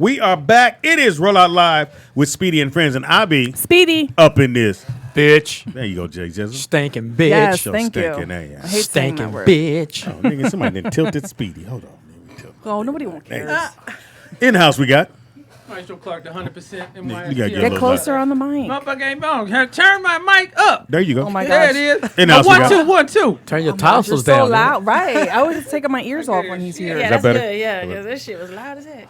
We are back. It is Roll Out Live with Speedy and Friends, and I be Speedy up in this. Bitch. There you go, Jay Jizzle. Stinking bitch. Yes, Your thank you. stinking ass. I hate saying Stinking that word. bitch. Oh, nigga, somebody done tilted Speedy. Hold on. Oh, nobody won't care. In the house we got. Maestro Clark, the 100% in my You gotta Get closer on the mic. Motherfucker ain't wrong. Turn my mic up. There you go. Oh my There gosh. it is. In the house we got. 1 2 1 2. Turn your Oh my gosh, tonsils you're down. so man. loud. Right. I was just taking my ears off when he's here. Yeah, that that's better? good. Yeah, because this shit was loud as heck.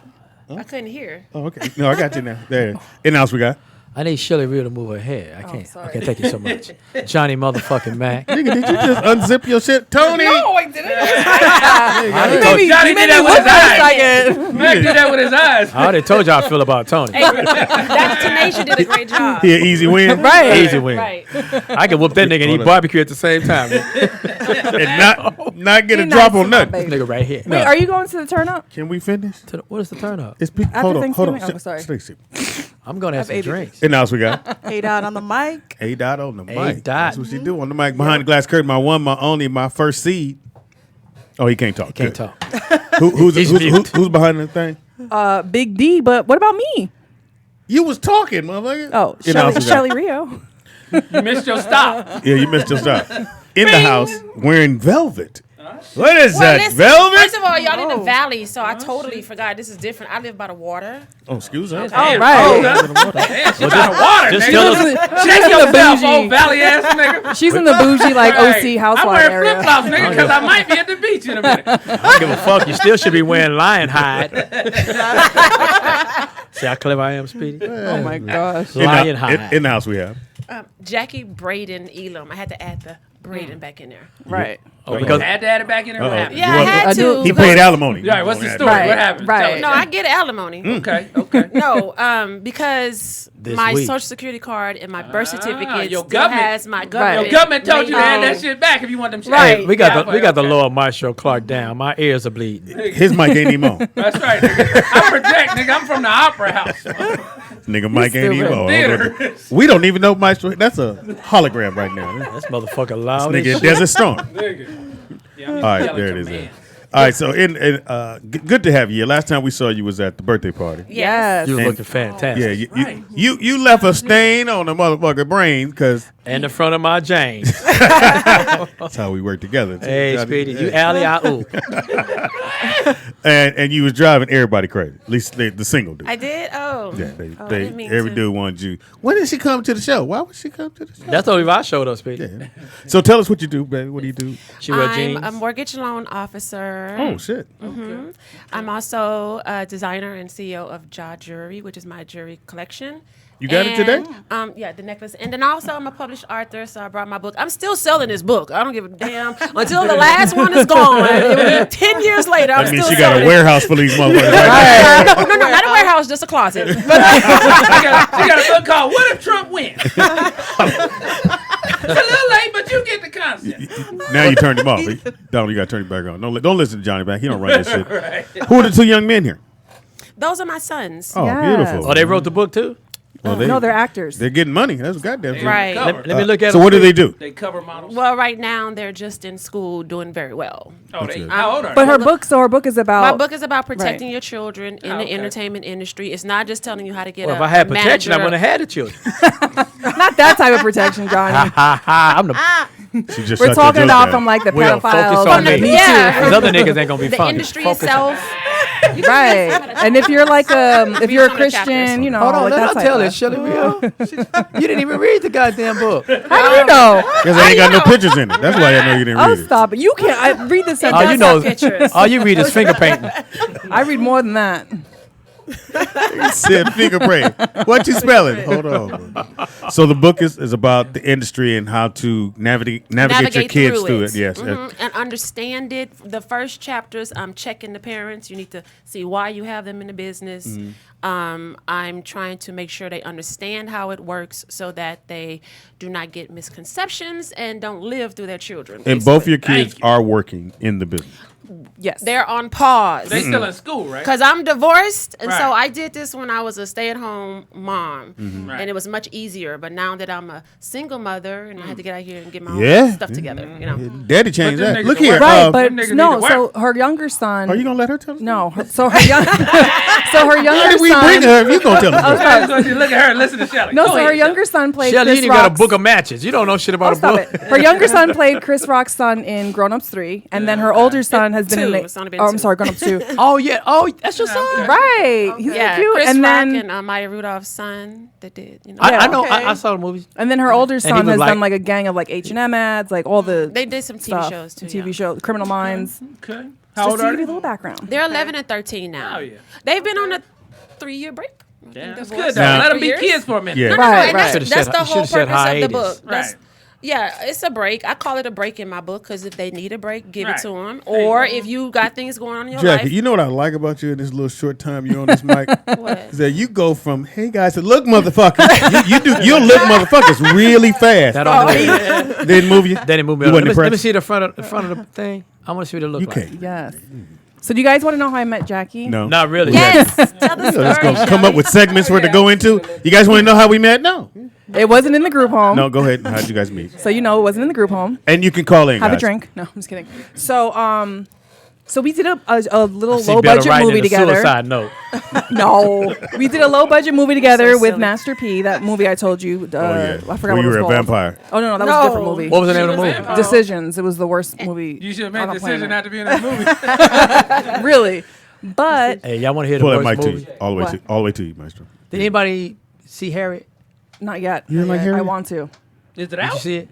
I couldn't hear. Oh, okay. No, I got you now. There. In the house we got. I need Shirley Real to move her head. I can't. sorry. Okay, thank you so much. Johnny motherfucking Mac. Nigga, did you just unzip your shit? Tony! No, I didn't. I Johnny did that with his eyes. Second. Mac did that with his eyes. already told you how I feel about Tony. Dr. Tenacious did a great job. Yeah, easy win. Right. Easy win. Right. I can whoop that nigga and eat barbecue at the same time. And not get a Be drop nice on to my nothing. baby. Nigga right here. Wait, are you going to the turn up? Can we finish? What is the turn up? It's After hold on. Thanksgiving? Oh, sorry. Stacey. I'm going to have some ADD. drinks. In the house we got. Hey, Dot on the mic. A dot on the mic. dot. That's what she do on the mic. Behind the glass curtain, my one, my only, my first seed. Oh, he can't talk. Can't Good. talk. Who's behind the thing? Big D, but what about me? You was talking, motherfucker. Oh, In the house we got. Shelly Rio. You missed your stop. Yeah, you missed your stop. In the house, wearing velvet. What is Well, that? listen, Velvet? first of all, y'all in the valley, so I totally forgot. This is different. I live by the water. Oh, excuse us. Oh, right. Damn, she got water, Just nigga. tell us. Check yourself, bougie. old valley ass nigga. She's in the bougie, like, Hey, OC housewife I'm wearing area. flip flops, nigga, because I might be at the beach in a minute. I don't give a fuck. You still should be wearing lion hide. See how clever I am, Speedy? Oh, my gosh. Lion hide. In the house we have. Jackie Braden Elam. I had to add the Braden back in there. Right. Oh, because Had to add it back in there. What happened? Yeah, I had I do- to. He but- paid alimony. Yeah, what's the story? Right, What happened? right. Tell us. No, I get alimony. Okay, okay. No, because This my week. Social Security card and my birth certificate your still government- has my Right. government. Your government told you to add name. that shit back if you want them shit. Right. Hey, we got the okay. lower Maestro Clark down. My ears are bleeding. His mic ain't even on. That's right, nigga. I project, nigga. I'm from the opera house. Nigga, mic ain't even on. Theater. We don't even know Maestro. That's a hologram right now. This motherfucker loud as Nigga, shit. Desert Storm. Nigga. Yeah, I'm All right, yelling there it is. command. All right, so good to have you. Last time we saw you was at the birthday party. Yes. You looking fantastic. Yeah, you left a stain on the motherfucker brain because And the front of my James. that's how we work together. too. Hey, Johnny, Speedy, you yeah. alley out. Ooh. And you was driving everybody crazy. At least the single dude. I did? Oh. Yeah, I didn't mean every to. dude wanted you. When did she come to the show? Why would she come to the show? That's the only reason I showed up, Speedy. Yeah. So tell us what you do, baby. What do you do? She wear I'm jeans. a mortgage loan officer. Oh shit. I'm also a designer and CEO of Jaw Jewelry, which is my jewelry collection. You got it today? Yeah, the necklace. And then also I'm a published author, so I brought my book. I'm still selling this book. I don't give a damn until the last one is gone. It will be 10 years later, I'm That means still she got selling a warehouse full of these motherfuckers. Right now. No, not a warehouse, just a closet. She got a book called "What If Trump Wins." It's a little late, but you get the concept. Now you turned him off. Don't you got to turn it back on. Don't listen to Johnny back. He don't run this shit. Who are the two young men here? Those are my sons. Oh, Yes. beautiful. Oh, they wrote the book too? Well, No, they're actors. They're getting money. That's goddamn true. Right. Cover. Let me look at So them. what do they do? They cover models. Well, right now they're just in school doing very well. Oh, That's good. how old are But they? her book, is about. My book is about protecting Right. your children in Okay. the entertainment industry. It's not just telling you how to get Well, a if I had protection, I manager. wouldn't have had the children. Not that type of protection, Johnny. Ha ha! I'm the. She just We're shut talking that about joke from like the Well, pedophiles. focus on and me. the Yeah. These other niggas ain't gonna be The funny. industry Focus. itself. Right. And if you're like if you're a some of the chapters. Christian, you know, Hold on, like let that her type tell of- it, Shirley Rio. You didn't even read the goddamn book. How do you know? Because they ain't got no pictures in it. That's why I know you didn't Oh, read it. stop it. You can't. I read this All sentence. you know pictures. is all you read is finger painting. I read more than that. Said finger praying. What you spelling? Hold on. So the book is about the industry and how to navigate your kids through it. Yes. And understand it. The first chapters, I'm checking the parents. You need to see why you have them in the business. I'm trying to make sure they understand how it works so that they do not get misconceptions and don't live through their children. And both your basically. kids are working in the business. Yes. They're on pause. They still in school, right? Because I'm divorced, and so Right. I did this when I was a stay-at-home mom, Right. and it was much easier. But now that I'm a single mother, and I had to get out here and get my Yeah. own stuff together, you know. Daddy changed them that. niggas Look to here. work. Right, but them niggas need no. to So work. her younger son. Are you gonna let her tell us? No. So her young. so her Why younger did we son. bring her? If you gonna tell us? I was going to look at her and listen to Shelly. No, Go so ahead, her younger son played Shelly, you Chris ain't got a Rock's. book of matches. You don't know shit about Oh, a stop book. it. Her younger son played Chris Rock's son in Grown Ups 3, and then her older son has been in Two. the. It's only been Oh, I'm two. sorry, Grown Ups 2. Oh yeah. Oh, that's your son. Right. He's Yeah, cute. Chris and Rock then and Maya Rudolph's son that did, you know. I know. okay. I saw the movies. and then her older he son was has like- done like a gang of like H&M ads, like all the They did some TV stuff, shows too. TV yeah. shows, Criminal Minds. Okay. How Just old to are give you a they? little background. They're 11 and 13 now. Oh, yeah. They've been on a 3-year break. Damn, that's Divorced good, though. Now- Let them be Years? kids for a minute. Yeah. No, no, Right, and right. that's Should've the said- whole should've said purpose of the hiatus. book. Right. Yeah, it's a break. I call it a break in my book because if they need a break, give Right. it to them. There you Or go. if you got things going on in your Jackie, life. you know what I like about you in this little short time you're on this mic? What? Is that you go from hey guys to look motherfuckers. you'll look motherfuckers really fast. That on the Didn't move you. They didn't move me. You Let wasn't me impressed? see the front of the thing. I want to see what it look You like. can't. Yes. So do you guys want to know how I met Jackie? No. Not really. Yes, tell the story. Let's go come Shelley. up with segments for it to go into. You guys want to know how we met? No. It wasn't in the group home. No, go ahead. How'd you guys meet? So you know it wasn't in the group home. And you can call in. Have a guys. drink. No, I'm just kidding. So we did a little See low better budget writing movie than a together. Suicide note. No, we did a low budget movie together with silly. Master P. That movie I told you. Oh yeah. I forgot When what you it was were a called. vampire. Oh no, that was a different movie. What was the name of the movie? Vampire. Decisions. It was the worst movie. You should have on made the decision planet. not to be in that movie. Really, but Hey, y'all want to hear the Pull that worst mic to movie? you. All the way What? to all the way to you, Maestro. Did anybody see Harriet? not yet. You didn't like Harriet? I want to. Is it Did out? you see it?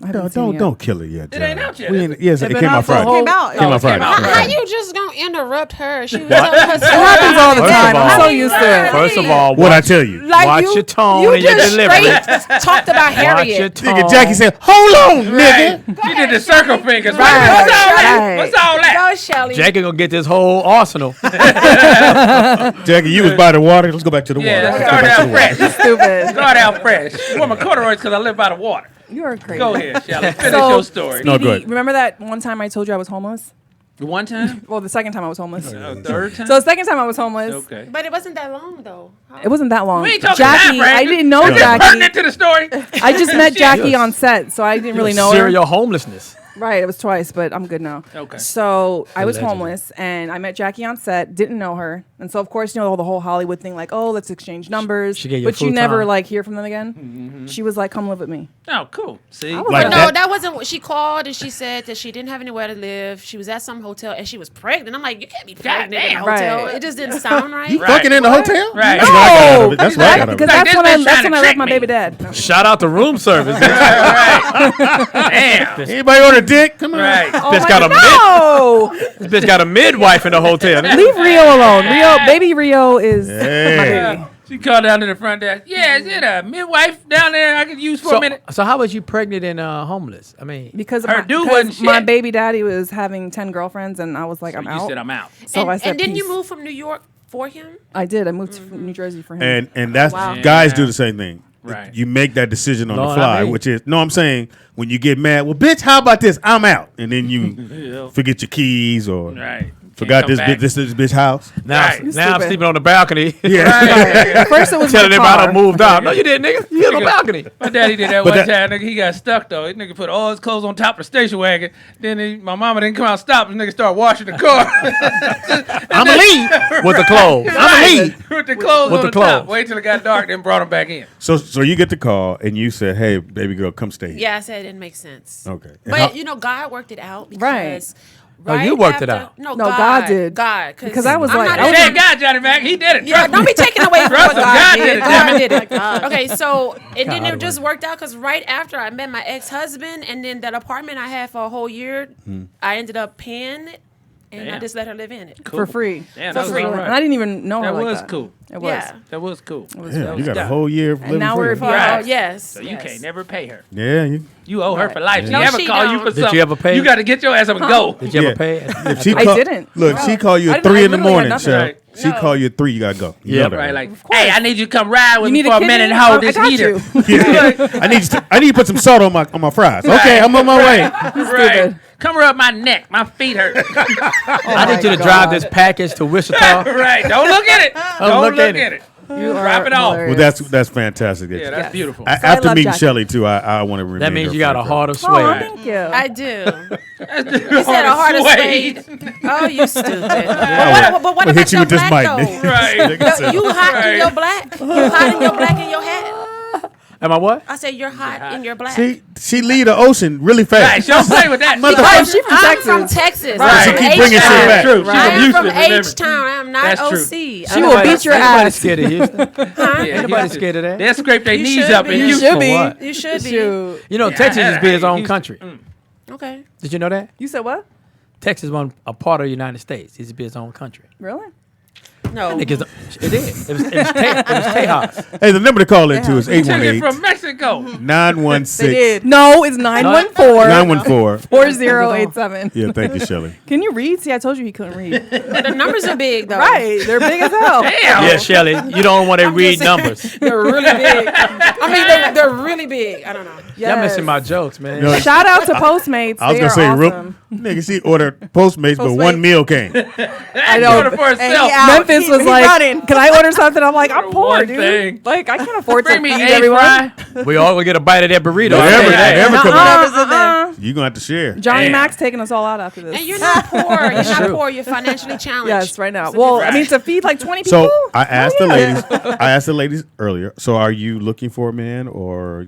I haven't seen it yet. Don't kill it yet. It ain't John. out yet, We is ain't- it? Yes, It it been came out out for a Friday. whole- Came out. Came Oh, out it came Friday. out How Friday. you just gonna interrupt her? She was What? telling her It happens all the First of time. all- I'm so used to it. First of all, What I watch, tell you? Like watch you- your tone you and your just delivery. straight talked about Watch your Harriet. tone. Nigga, Jackie said, "Hold on, nigga." Right. She did the circle fingers. Right. What's all that? Right. What's all that? Go, Shelly. Jackie gonna get this whole arsenal. Jackie, you was by the water. Let's go back to the Yeah, water. let's start out fresh. Stupid. Start out fresh. I wore my corduroys because I live by the water. You are crazy. Go ahead, Shelly. Finish So- your story. No, go Speedy, ahead. remember that one time I told you I was homeless? One time? Well, the second time I was homeless. Third time? So the second time I was homeless. Okay. But it wasn't that long though. It wasn't that long. We ain't talking Jackie, time, Brandon. I didn't know Is this Jackie. pertinent to the story? I just met Shit. Jackie on set, so I didn't really know her. Serial homelessness. Right, it was twice, but I'm good now. Okay. So I was Allegedly. homeless, and I met Jackie on set. Didn't know her, and so of course, you know the whole Hollywood thing, like, oh, let's exchange numbers. She gave you but you full never time. like hear from them again. She was like, "Come live with me." Oh, cool. See? was Like No, that? that wasn't what she called, and she said that she didn't have anywhere to live. She was at some hotel, and she was pregnant. I'm like, you can't be pregnant in a Damn. hotel. Right. It just didn't sound right. You fucking in the hotel? Right. That's what I got out of No, it. That's what I got out of because it. Like, that's this when bitch I trying to left trick my me. baby dad. No. Shout out to room service. Bitch, Damn. Anybody order dick? Come on. Right. bitch got a No, this bitch got a midwife in the hotel. leave Rio alone. Baby Rio is my Hey. baby. She called down to the front desk. Yeah, is it a midwife down there I could use for a minute? So how was you pregnant and homeless? I mean, Because, Her my, dude because wasn't my shit. baby daddy was having 10 girlfriends, and I was like, I'm You out. said I'm out. So and, I said, and didn't you peace. move from New York for him? I did. I moved from New Jersey for him. And that's Wow. guys Yeah. do the same thing. Right. You make that decision on No, the I fly, mean- which is no. I'm saying when you get mad. Well, bitch, how about this? I'm out, and then you Yeah. forget your keys or Right. forgot Can't this come back. this bitch house. now, Right. now I'm Stupid. sleeping on the balcony. Yeah. At first, it was Telling my them I car. done moved out. No, you didn't, nigga. You on the balcony. My daddy did that But one that- time. Nigga, he got stuck though. This nigga put all his clothes on top of the station wagon. Then my mama didn't come out and stop. This nigga started washing the car. I'm gonna leave with the clothes. I'm gonna leave. With the clothes With on the the top. clothes. Wait till it got dark, then brought him back in. So you get the call and you said, "Hey, baby girl, come stay here." Yeah, I said it didn't make sense. Okay. And But how- you know, God worked it out because Right. Oh, you worked it out. No, No, God did. God, Because I was I'm like, not I was a- Thank God, Johnny Mac. He did it. Yeah, Trust don't me. be taking away from Trust what him. God God did. did it, God damn it. did it. Okay, so and then God it just worked. worked out because right after I met my ex-husband, and then that apartment I had for a whole year, I ended up paying it, and I Damn. just let her live in it. for free. Damn, For that was free. all And I right. didn't even know her That like was that. cool. It was. Yeah. That was cool. Yeah, That you was got a dope. whole year of living now free. we're For, Right. yes. So you yes. can't never pay her. Yeah, You owe her for life. She No, ever she call you don't. for Did you something. ever pay? You got to get your ass up and go. Did you Yeah. ever pay? If she I call, didn't. Look, she call you I at didn't- 3 I in the literally had morning, nothing. Shell. Right. She call you at 3, you gotta go. You Yeah, know that, Right, like, hey, I need you to come ride with You me need for a a minute kidney? and hold I this got heater. you. Yeah. I need you to put some salt on my fries. Okay, I'm on my way. Right. Come rub my neck. My feet hurt. I need you to drive this package to Wichita. Right. Don't look at it. Don't look look at at it. it. You Drop are it off. hilarious. Well, that's fantastic. Yeah, that's beautiful. I After love meeting Jackie. Shelly too, I want to remain. That means her you got a friend heart of Oh, suede. thank you. I do. You You said a heart of suede. Oh, you stupid. But what I'll about hit you your with this black, mic, though? nigga. Right. You hot in Right. your black? You hot in your black and your hat? Am I what? I said you're hot in your black. She leave the ocean really Right. fast. She don't play with that. Oh, she from I'm Texas. from Texas. Right. I'm She from keep bringing shit H-Town. back. True. She's I from am Houston, from remember. H-Town. I'm not That's OC. true. She I'm will not beat your Nobody's ass. scared of Houston. Yeah, Nobody's Houston. scared of that. They'll scrape their You knees should up be. and You you should For be. what? You should be. Shoot. You know, Yeah, Texas I- used to be its I- own Houston. country. Okay. Did you know that? You said what? Texas was a part of the United States. It used to be its own country. Really? No. It did. It was Tejas. Hey, the number to call into is Took it from Mexico. 818-916. No, it's 914 914. 4087. Yeah, thank you, Shelly. Can you read? See, I told you he couldn't read. The numbers are big, though. Right. They're big as hell. Damn. Yeah, Shelly, you don't want to read numbers. They're really big. I mean, they're really big. I don't know. Y'all missing my jokes, man. No, Shout out to Postmates. I was They gonna are say, awesome. nigga, she ordered Postmates, but Postmates. one meal came. I know. Order for And he herself. out. Memphis was He like, running. Can I order something? I'm like, I'm Order poor, one dude. thing. Like, I can't afford to Bring me feed a everyone. fry. We all gonna get a bite of that burrito. Whatever, Hey, whatever come out, Uh-uh. you gonna have to share. Johnny Damn. Mac's taking us all out after this. And you're not poor. You're not true. poor. You're financially challenged. Yes, right now. It's a Well, difference. I mean, to feed like 20 people. So I asked hell the yeah. ladies. I asked the ladies earlier. So are you looking for a man or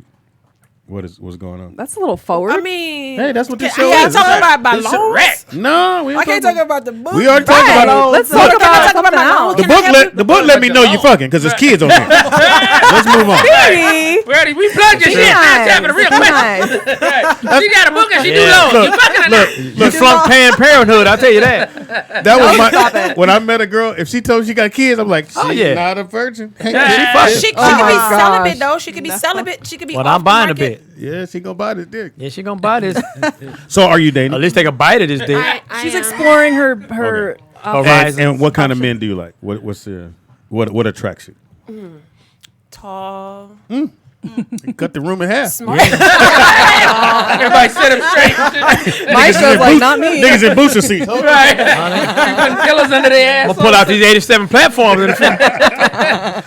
what's going on? That's a little forward. I mean, Hey, that's what this I show can't is. talk about my It's a loans. wreck. No, we ain't I can't talking- talk about the book. We already talked about it. Let's Look, talk Can I about talk about something my else. loans? the Can I book. have The book let me know you fucking because there's kids on there. Let's move on. Baby. We plugged your shit. That's having a real question. Nice. Right. She got a book and she do Yeah. loans. You fucking or not? You flunk Planned Parenthood, I'll tell you that. That was stop my. it. When I met a girl, if she told me she got kids, I'm like, she's Oh, yeah. not a virgin. Yeah. She Oh could my be gosh. celibate though. She could be celibate. She could be. Well, off I'm the buying a market. bit. Yeah, she gonna buy this dick. Yeah, she gonna buy this. So are you dating? At least take a bite of this dick. I She's am. exploring her Okay. Horizons. And what kind of men do you like? What's what attracts you? Tall. Cut the room in half. Smart. Everybody sit up straight. My show's like, not me. Niggas in booster seats. Right. You putting pillows under their I'm ass. gonna pull out these 87 platforms in the front.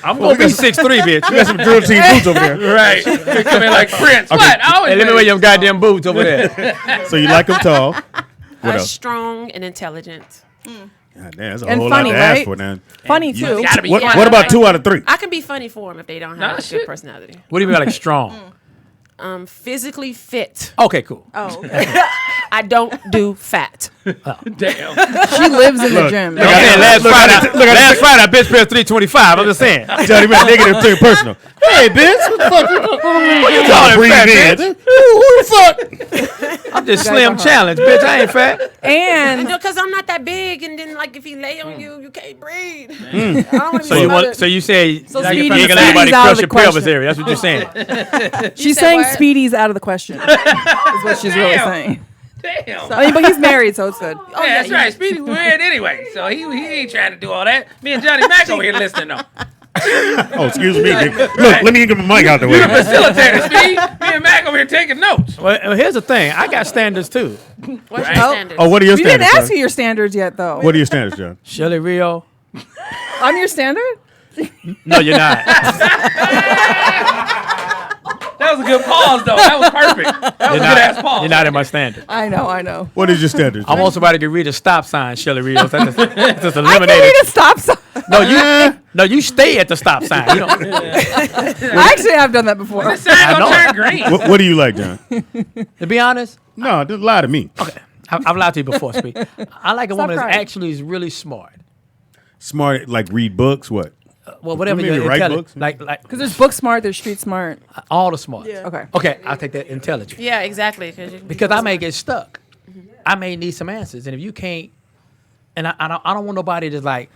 I'm gonna be 6'3", bitch. You got some drill team boots over there. Right. They come in like Prince. What? I always Hey, let me wear wear your goddamn boots over there. So you like them tall. What else? Strong and intelligent. God damn, that's a And whole funny, lot to ask right? for now. Funny, too. gotta be What, funny. what about 2 out of 3? I can be funny for them if they don't have Nah, a good shit. personality. What do you mean like strong? Physically fit. Okay, cool. Oh. I don't do fat. Damn. She lives in the gym. I'm saying last Friday I bitch pressed 325. I'm just saying. Johnny been negative to personal. Hey, bitch, what the fuck? What you calling breathe fat, in? Who the fuck? I'm just slim challenge, bitch. I ain't fat. And Because I'm not that big, and then like if he lay on you, you can't breathe. I don't wanna So be you smothered. want? So you say So you Speedy's ain't gonna let anybody out of crush the your pelvis question. area? That's what you're saying. she's said saying what? Speedy's out of the question. Is what she's really Damn. saying. Damn. I mean, but he's married, so it's good. Yeah, that's right. Speedy's weird anyway, so he ain't trying to do all that. Me and Johnny Mac over here listening though. Oh, excuse me. Look, let me get my mic out the way. You the facilitator, Speedy. Me and Mac over here taking notes. Well, here's the thing. I got standards too. What's Right. your standards? Oh, what are your You didn't standards? ask John? you your standards yet, though. What are your standards, John? Shelly Rio. I'm your standard? No, you're not. That was a good pause, though. That was perfect. That was a good ass pause. You're not in my standard. I know. What is your standards? I want somebody to read a stop sign, Shelly Rios. That's just I can eliminated. read a stop sign. No, you stay at the stop sign. You don't. I actually have done that before. The sign I know. gonna turn green. What do you like, John? To be honest, No, just lie to me. okay, I've lied to you before. Speak. I like a woman that's crying. actually is really smart. Smart, like read books. What? Well, whatever You mean you're write intelligent, books? like Because there's book smart, there's street smart. all the smarts. Okay. Okay, I'll take that intelligent Yeah, exactly. because I may get stuck. I may need some answers, and if you can't, and I don't want nobody that's like,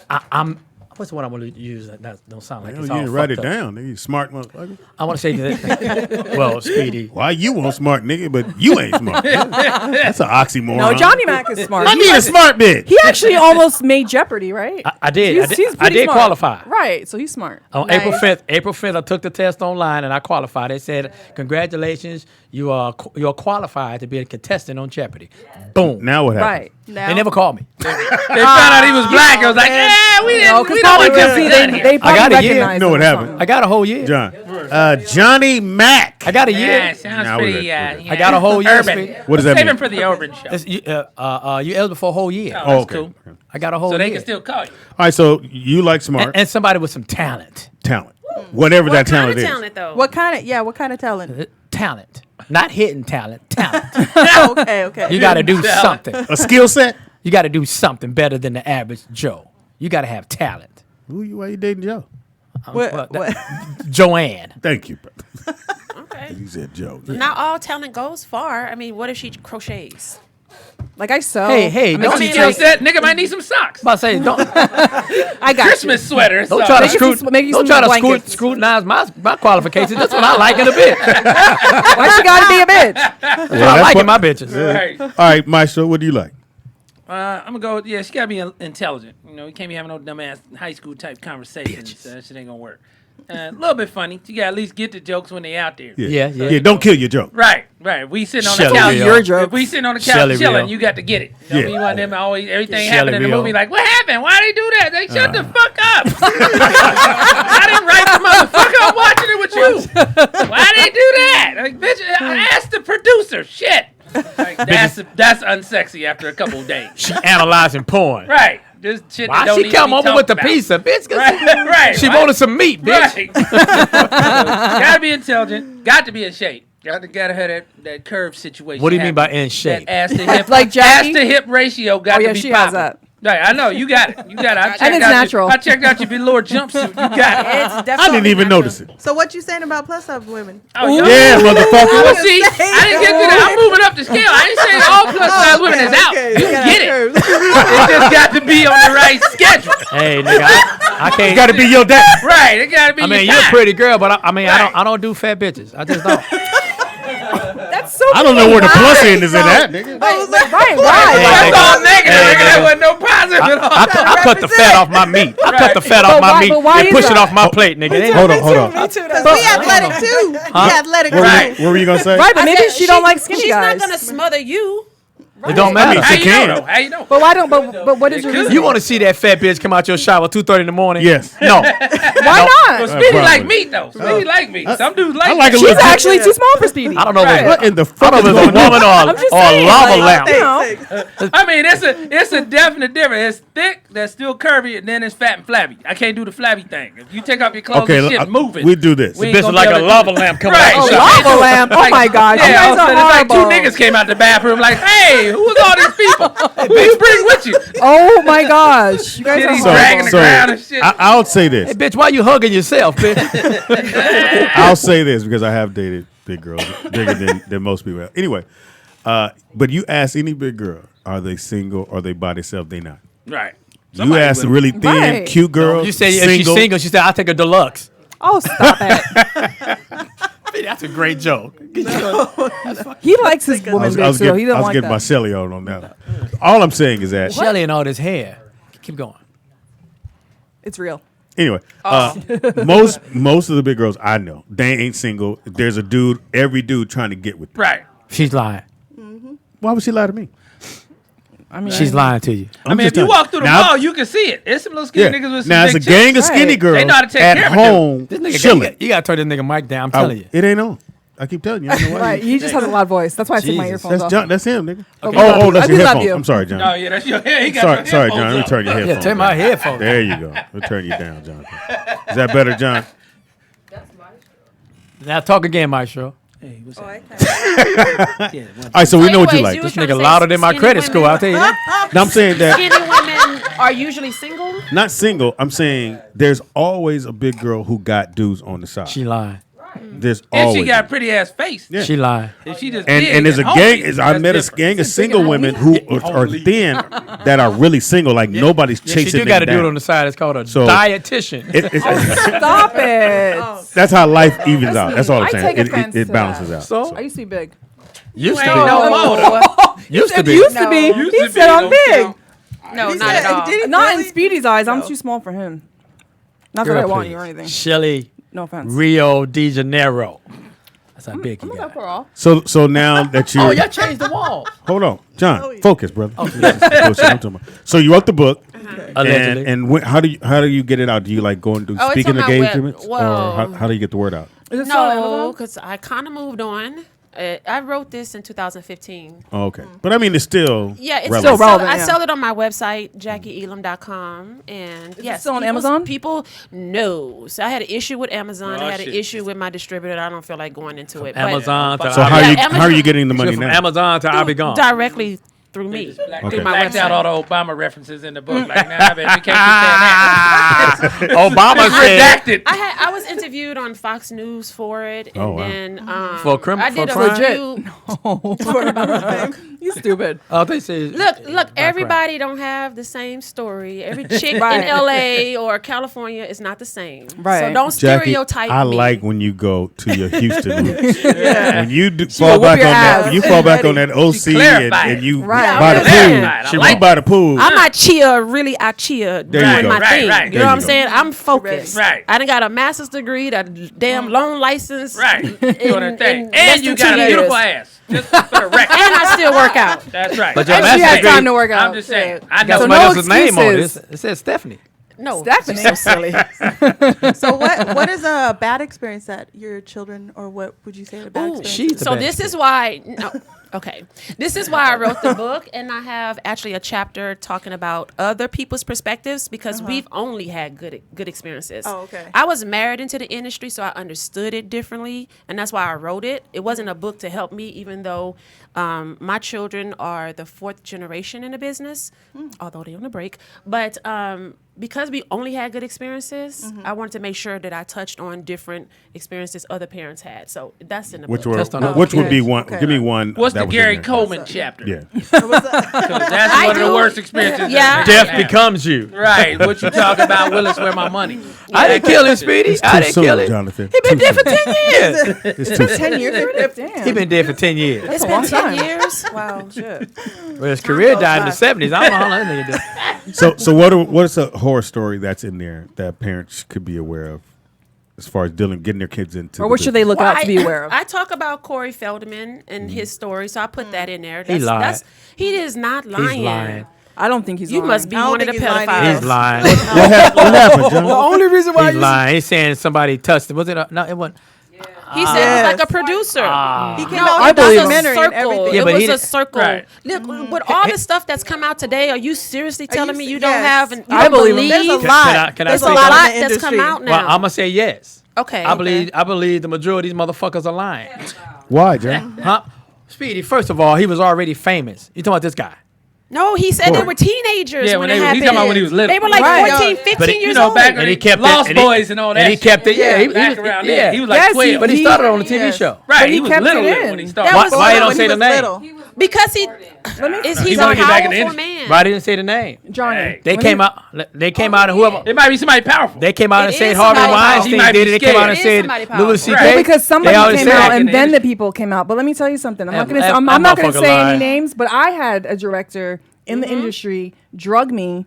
I'm What's the one I want to use that don't sound like You it's need all to write it fucked up? down, nigga. You smart motherfucker. I want to say that. Well, Speedy. Why you want smart, nigga, but you ain't smart? That's an oxymoron. No, Johnny Mac is smart. I need a smart bitch. He actually almost made Jeopardy, right? I did. He's I pretty did smart. qualify. Right, so he's smart. On Nice. April 5th, I took the test online and I qualified. They said, "Congratulations, you are qualified to be a contestant on Jeopardy." Boom. Now what happened? Right. Now, They never called me. They found out he was black. I was like, yeah, we No, didn't. because We don't want probably to they, they I probably got a year. recognize You know him what or happened? something. I got a whole year. John. Johnny Mac. I got a Yeah, year. sounds Nah, pretty. we're good. I got a whole year. Urban. Speedy. What does that Save mean? him for the urban show. You eligible for a whole year. Oh, Oh, that's okay. cool. I got a whole So they year. can still call you. All right, so you like smart and somebody with some talent. talent. Whatever What that kind talent of is. talent, though? What kind of talent? Talent. Not hidden talent. Talent. Okay. You got to do Talent. something. A skill set? You got to do something better than the average Joe. You got to have talent. Why you dating Joe? What? Joanne. Thank you, brother. Okay. You said Joe. Not all talent goes far. I mean, what if she crochets? Like I sew. Hey, I mean, don't she you Skill takes- set, nigga might need some socks. I'm about to say, don't I got Christmas sweater. don't so- try to Make you some- screw, make you don't some try to blankets. scrutinize my qualifications. That's what I like in a bitch. you. Why she gotta be a bitch? That's what I like in my bitches. Right. All right, Maestro, what do you like? I'm gonna go. Yeah, she gotta be intelligent. You know, you can't be having no dumbass high school type conversations. That shit ain't gonna work. A little bit funny. You gotta at least get the jokes when they out there. Yeah. Don't kill your joke. Right. We sitting on Shelley the couch. Rio. Your joke. If we sitting on the couch Shelley chilling, Rio. you got to get it. You know, Yeah. me one of them always everything Shelley happened in the Rio. movie. Like, what happened? Why they do that? They shut the fuck up. I didn't write the motherfucker. I'm watching it with you. Why they do that? Like, bitch, I asked the producer. Shit. Like, that's unsexy after a couple of days. She analyzing porn. Right. Just shit. Why that don't she need to come be over talked with the about. pizza, bitch? 'Cause Right. She Why- wanted some meat, bitch. Right. Gotta be intelligent. Got to be in shape. Gotta have that curve situation. What do you mean by happen. in shape? That ass to hip, Like Jackie? ass to hip ratio got Oh, yeah, to be she has popping. that. Right, I know you got it. You got it. I checked And it's out natural. I checked out your velour jumpsuit. You got it. I didn't even notice it. So what you saying about plus size women? Oh, yo. Yeah, Well, motherfucker. see, I didn't get to that. I'm moving up the scale. I ain't saying all plus size women is out. You get it. It just got to be on the right schedule. Hey, nigga, I can't. Got to be your dad. Right, it got to be. I mean, your you're a time. pretty girl, but I mean, Right. I don't do fat bitches. I just don't. That's so. I don't know where the plus end is in that, nigga. Right. That's all negative. Nigga. There wasn't no positive at all. I cut the fat off my meat. I cut the fat off But my why- meat but why and is push it that? off my plate, nigga. It ain't- Hold on. Because we athletic too. We athletic What too. were you going to say? Right, but I maybe said she don't like skinny she's guys. not gonna smother you. It don't matter. How She you can. know, though? How you know? But why don't? But what is your reason? You want to see that fat bitch come out your shower 2:30 in the morning? Yes. No. Why Well, not? Speedy probably. like meat though. Speedy like meat. Some dudes like. I like a meat. She's little. actually too small for Speedy. I don't know Right. if What in the I fuck don't is know if it's a going on? woman I'm or just a saying, lava like, lamp. you know. I mean, it's a definite difference. It's thick, that's still curvy, and then it's fat and flabby. I can't do the flabby thing. If you take off your clothes Okay, and shit moving, we do this. we ain't Bitch gonna like be a able to lava do it. lamp coming Right. out. Oh, your lava shower. lamp. Oh my gosh. You Yeah, guys all of a are sudden it's like two horrible. niggas came out the bathroom like, hey, who was all these people? Who you bring with you? Oh my gosh. You guys Shit, are he's So, dragging the so ground and shit. I'll say this. Hey, bitch, why you hugging yourself, bitch? I'll say this because I have dated big girls, bigger than most people. Anyway, but you ask any big girl, are they single or they by themselves? They not. Right. You ask a really thin, Right. cute girl. You say if she's single, she said, I'll take a deluxe. Oh, stop it. That's a great joke. He likes his I woman was, big, I was, so getting, he I don't was like getting my that. celly on that. All I'm saying is that Shelly and all this hair. Keep going. It's real. anyway, most of the big girls I know, they ain't single. There's a dude, every dude trying to get with them. Right. She's lying. Why would she lie to me? I mean, She's lying to you. I mean, if you walk through the mall, you can see it. It's some little skinny Yeah. niggas with some Now it's big a gang chicks. of skinny Right. girls They know how to take at care of it, home This nigga, chilling. you gotta turn this nigga mic down. I'm telling you. It ain't on. I keep telling you. I don't know why. Right, he just has a loud voice. That's why I take my Jesus. earphones That's off. John. That's him, nigga. Okay. Oh, that's I your do love headphones. you. I'm sorry, John. Oh yeah, that's your hair. He got Sorry, your sorry, John. headphones Let me turn your Yeah, headphones. turn my down. headphones. There you go. We'll turn you down, John. Is that better, John? Now talk again, Maestro. Hey, what's Oh, that? okay. Yeah, All right, so we know what you anyways, like. you This trying to nigga say louder than my skinny credit score. women- I'll tell you that. No, I'm saying that Skinny women are usually single. not single. I'm saying there's always a big girl who got dudes on the side. She lying. There's And always she got a pretty ass face. Yeah. She lying. If she just and big there's a homely, gang. I that's met a different. gang of single women who are thin that are really single. Like nobody's Yeah, chasing she do them got to do it down. on the side. It's called a So- dietitian. Stop it. That's how life evens out. That's all I'm I saying. take offense It to balances that. out. So I used to be big. used to Ain't be. no more. Used to be. Used to be. Used He to be, said I'm don't big. count. No, He not said- at all. did he Not really? in Speedy's eyes. I'm too small for him. Not that Girl, I want please. you or anything. Shelly, No offense. Rio de Janeiro. That's how big he I'm not got. for all. So now that you Oh, y'all changed the wall. hold on, John, Oh, yeah. focus, brother. This is bullshit I'm talking about. So you wrote the book, Allegedly. and how do you get it out? Do you like go and do Oh, it's speaking on my web- engagements, well- or how do you get the word out? Is it still on No, Amazon? because I kind of moved on. I wrote this in 2015. Oh, okay, but I mean it's still Yeah, it's relevant. Still relevant, I yeah. sell it on my website, JackieElam.com, and yes, still on people- Amazon? People know. So I had an issue with Amazon. Oh, I had an shit. issy with my distributor. I don't feel like going into it. Amazon to So how Yeah, are you Amazon- getting the money from now? Amazon to I'll be gone. Directly through me, Blacked through my blacked out website. all the Obama references in the book. Like, nah, baby, we can't keep saying that. Obama said Redacted. I was interviewed on Fox News for it, and Oh, wow. then For crime- I did for a crime? review. You stupid. Oh, they say Look, everybody don't have the same story. Every chick Right. in LA or California is not the same. Right. So don't Jackie, stereotype I me. like when you go to your Houston roots. When you fall will whoop back your on that, ass. you fall back on that OC clarified. and you Right. by the I'm pool. saying. She I like by the pool. I'm not cheer, really I cheer There you doing go. my Right, thing. right. You There know what you I'm go. saying? I'm focused. Right. I done got a master's degree, a damn loan license. Right. Doing her thing. less And you than got 2 a years. beautiful ass. Just for the record. And I still work out. That's right. But your And master's she had degree- time to work out. I'm just saying. Shit. I know got So somebody no else's name on it. excuses. It says Stephanie. No, Stephanie. she's so silly. So what is a bad experience that your children, or what would you say a bad Ooh, experience? she's the So best this is why. No, okay, this is why I wrote the book, and I have actually a chapter talking about other people's perspectives because we've only had good experiences. Oh, okay. I was married into the industry, so I understood it differently, and that's why I wrote it. It wasn't a book to help me, even though my children are the 4th generation in the business, although they're on a break. But because we only had good experiences, I wanted to make sure that I touched on different experiences other parents had. So that's in the Which book. were, That's not which would okay. be one? Okay. Give me one. What's that the was in Gary there. Coleman chapter? Yeah. 'Cause that's one of the worst experiences. Yeah. I've Death had. becomes you. Right. What you talk about, Willis, where my money? I didn't kill him, Speedy. It's I too didn't kill soon, him. Jonathan. He been Too dead for soon. 10 years. It's too soon. 10 years? Damn. He been dead for 10 years. It's a been long 10 time. years. Wow, shit. Well, his career died in the 70s. I don't know how long that nigga did. So what's a horror story that's in there that parents could be aware of, as far as getting their kids into? Or the what should they business? look out to be aware of? I talk about Corey Feldman and his story, so I put that in there. He lied. He is not lying. He's lying. I don't think he's You lying. must be I don't one of the think he's lying pedophiles. He's lying. What happened, John? only reason He's lying. He's saying somebody touched it. Was it? No, it wasn't. He said Yes. it was like a producer. He came No, out I with a believe him. documentary and everything. Yeah, it but was he a didn't- circle. Right. Look, with all the stuff that's come out today, are you seriously telling me you don't yes. have? You I don't believe him. believe? There's a Can lot. I- can I There's say a a lot lot in the that's industry. come out now. Well, I'm gonna say yes. Okay. I believe the majority of these motherfuckers are lying. Why, John? Huh? Speedy, first of all, he was already famous. You talking about this guy? No, he said they Corey. were teenagers Yeah, when when it they was- happened. he's talking about when he was little. They were like Right. 14, But 15 it- years you know, old. back And he kept Lost it, and Boys and all that And he shit. kept it. Yeah, Back around there. He was like Yes, 12. But he started on a TV Yes. show. Right, But he he was kept little it when he in. started. That was Why you when don't When say he the was name? little. Because he's He a wanna get back in the powerful industry. man. Why didn't say the name? Johnny. Hey. They When came he- out. They came out and whoever. It might be somebody powerful. They came out It and said is Harvey somebody powerful. Weinstein He might did be it. They came out and scared. It is said somebody powerful. Louis C.K. Right. Because They somebody always came said out it. and in then the the people came out. But let me tell you something. I'm not That- gonna. that- I'm that not gonna motherfucker say lied. any names. But I had a director in the industry drug me,